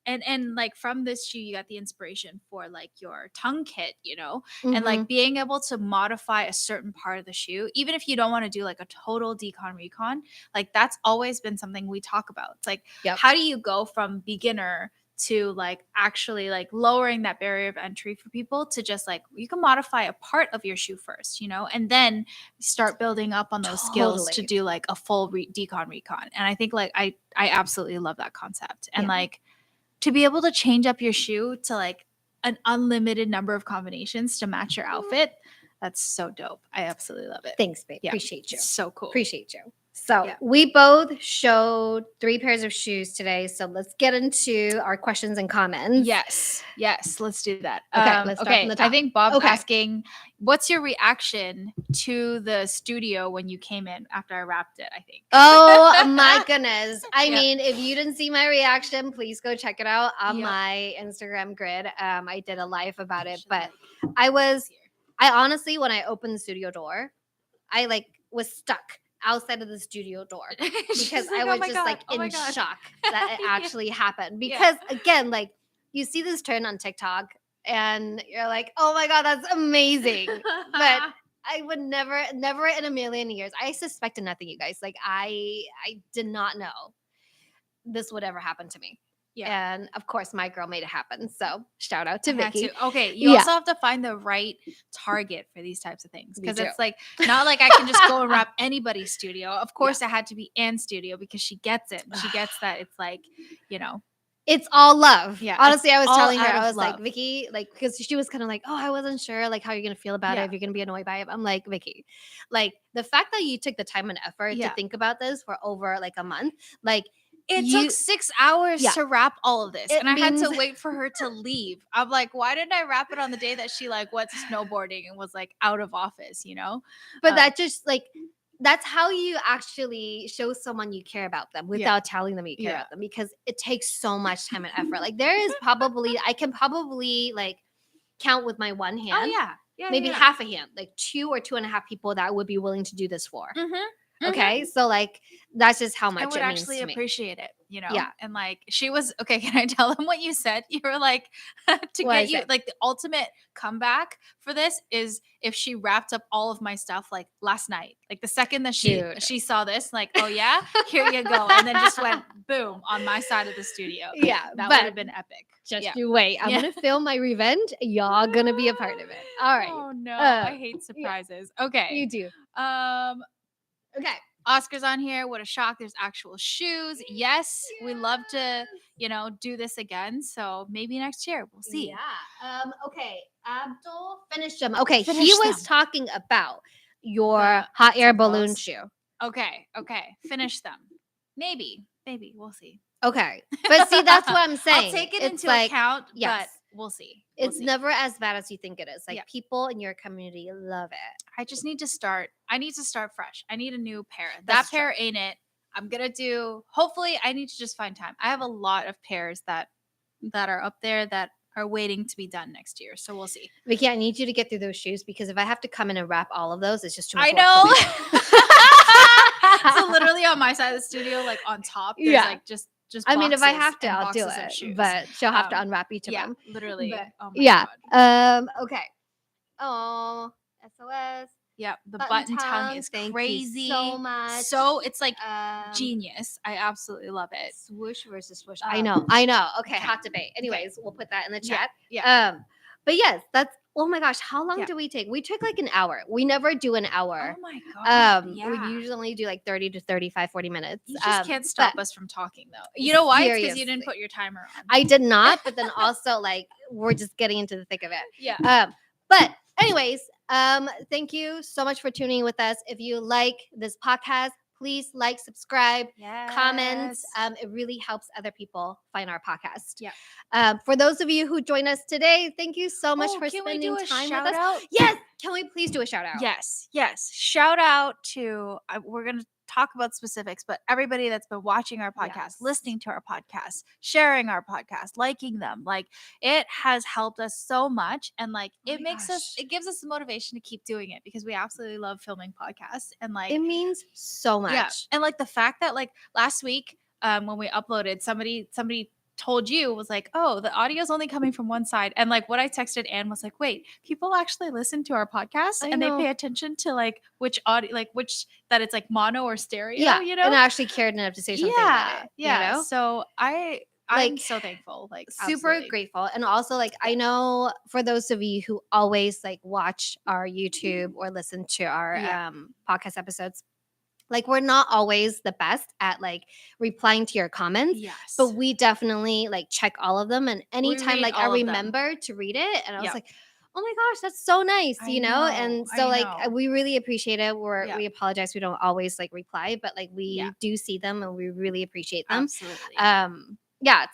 and like from this shoe you got the inspiration for like your tongue kit, and like Mhm. being able to modify a certain part of the shoe, even if you don't want to do like a total decon recon, like that's always been something we talk about. It's like, Yep. how do you go from beginner to like actually like lowering that barrier of entry for people to just like you can modify a part of your shoe first, and then start building up on those skills to Totally. do like a full decon recon. And I think like I absolutely love that concept. And Yeah. like to be able to change up your shoe to like an unlimited number of combinations to match your outfit, that's so dope. I absolutely love it. Thanks, babe. Yeah. Appreciate you. It's so cool. Appreciate you. So Yeah. we both showed 3 pairs of shoes today. So let's get into our questions and comments. Yes. Let's do that. Okay, let's start from the top. I think Bob's Okay. asking, what's your reaction to the studio when you came in after I wrapped it? I think. Oh my goodness. I Yeah. mean, if you didn't see my reaction, please go check it out on Yep. my Instagram grid. I did a live about it, Should but like I honestly, when I opened the studio door, I like was stuck outside of the studio door because I was just like in shock that it actually happened. Yeah. Because again, like you see this trend on TikTok and you're like, oh my God, that's amazing. But I would never in a million years. I suspected nothing, you guys. Like I did not know this would ever happen to me. Yeah. And of course, my girl made it happen. So shout out to I had Vicky. to. Okay, you Yeah. also have to find the right target for these types of things We because do. it's like not like I can just go and wrap anybody's studio. Of course, it had to be Anne's studio because she gets it. She gets that it's like, It's all love. Yeah, Honestly, I was all telling her, out of I was love. like, Vicky, like, because she was kind of like, oh, I wasn't sure, like, how you're going to feel about it, Yeah. if you're going to be annoyed by it. I'm like, Vicky, like, the fact that you took the time and effort Yeah. to think about this for over like a month, like, It you- took 6 hours Yeah. to wrap all of this, It and I had to means- wait for her to leave. I'm like, why didn't I wrap it on the day that she like went snowboarding and was like out of office? but that just like, that's how you actually show someone you care about them without telling them you care Yeah. about them, because it takes so much time and effort. Like, there is I can probably like count with my one hand. Oh yeah, Maybe half a hand, like 2 or 2.5 people that would be willing to do this for. Mm-hmm. Okay, so like that's just how I much would it means actually to me. appreciate it, you know? Yeah. And like she was okay, can I tell them what you said? You were like to What get is you it? like the ultimate comeback for this is if she wrapped up all of my stuff like last night. Like the second that Dude. she saw this, like, oh yeah, here you go. And then just went boom on my side of the studio. Yeah, That but would have been epic. just Yeah. you wait. I'm Yeah. gonna film my revenge. Y'all gonna be a part of it. All right. Oh no, Uh, I hate surprises. Okay. You do. Okay. Oscar's on here. What a shock. There's actual shoes. Yes, we love to, do this again. So maybe next year. We'll see. Yeah. Okay. Abdul finished them. Okay. He Finish was them. talking about your The hot air balloon obstacles. shoe. Okay. Finish them. Maybe. We'll see. Okay. But see, that's what I'm saying. I'll take it It's into account, yes. but we'll see. It's never as bad as you think it is. Like Yeah. people in your community love it. I just need to start. I need to start fresh. I need a new pair. That's That pair ain't it. I'm gonna do. Hopefully, I need to just find time. I have a lot of pairs that are up there that are waiting to be done next year. So we'll see. Vicky, I need you to get through those shoes because if I have to come in and wrap all of those, it's just too much I work for know. me. So literally on my side of the studio, like on top, there's like just. I mean, if I boxes have to, and I'll do boxes of it. shoes. But she'll have to unwrap each of Yeah, them. literally. But, oh my yeah. God. Okay. Oh, SOS. Yeah, the button tongue is Thank crazy. you so much. So it's like genius. I absolutely love it. Swoosh versus swoosh. I know. Okay, hot debate. Anyways, we'll put that in the chat. Yeah. But yes, that's. Oh my gosh, how long do we take? We took like an hour. We never do an hour. Oh my God. We usually do like 30 to 35, 40 minutes. You just can't stop us from talking though. You know why? It's because you didn't put your timer on. I did not, but then also like we're just getting into the thick of it. Yeah. But anyways, thank you so much for tuning in with us. If you like this podcast, please like, subscribe, comments. It really helps other people find our podcast. Yeah. For those of you who joined us today, thank you so much for spending time with us. Out? Yes. Can we please do a shout out? Yes. Shout out to, we're going to talk about specifics, but everybody that's been watching our podcast, listening to our podcast, sharing our podcast, liking them, like it has helped us so much. And like it gives us the motivation to keep doing it because we absolutely love filming podcasts. And like it means so much. Yeah. And like the fact that like last week when we uploaded, somebody told you was like, oh, the audio's only coming from one side. And like what I texted Anne was like, wait, people actually listen to our podcast and they pay attention to like which audio, like which that it's like mono or stereo, and I actually cared enough to say something about it. Yeah. You know? So I'm so thankful, like super grateful. And also like I know for those of you who always like watch our YouTube or listen to our podcast episodes, like we're not always the best at like replying to your comments, but we definitely like check all of them. And anytime like I remember to read it, and I was like, oh my gosh, that's so nice, you know? And so like we really appreciate it. We apologize we don't always like reply, but like we do see them and we really appreciate them. Absolutely.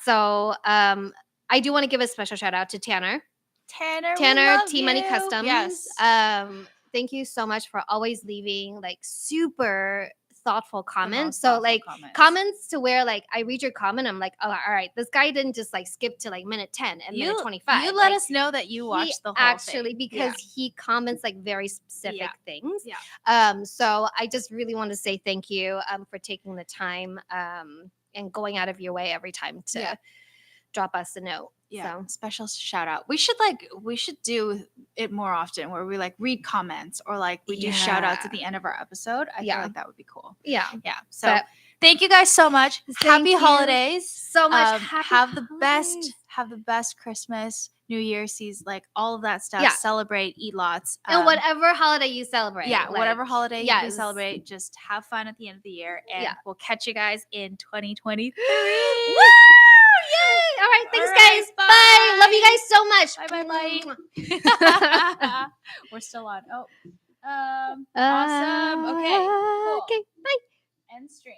So I do want to give a special shout out to Tanner, T Money Customs. Yes. Thank you so much for always leaving like super thoughtful comments. So like comments to where like I read your comment, I'm like, oh, all right, this guy didn't just like skip to like minute 10 and minute 25. You let us know that you watched the whole thing. Because he comments like very specific things. So I just really want to say thank you for taking the time and going out of your way every time to drop us a note. So special shout out. We should do it more often where we like read comments or like we do shout outs at the end of our episode. I feel like that would be cool. Yeah. So thank you guys so much. Happy holidays. So much. Have the best Christmas, New Year's, season, like all of that stuff. Celebrate, eat lots. And whatever holiday you celebrate. Yeah, like, whatever holiday you celebrate, just have fun at the end of the year. And we'll catch you guys in 2023. Woo! Yay! All right, thanks guys. Bye. Love you guys so much. Bye. We're still on. Awesome. Okay. Cool. Okay. Bye. End stream.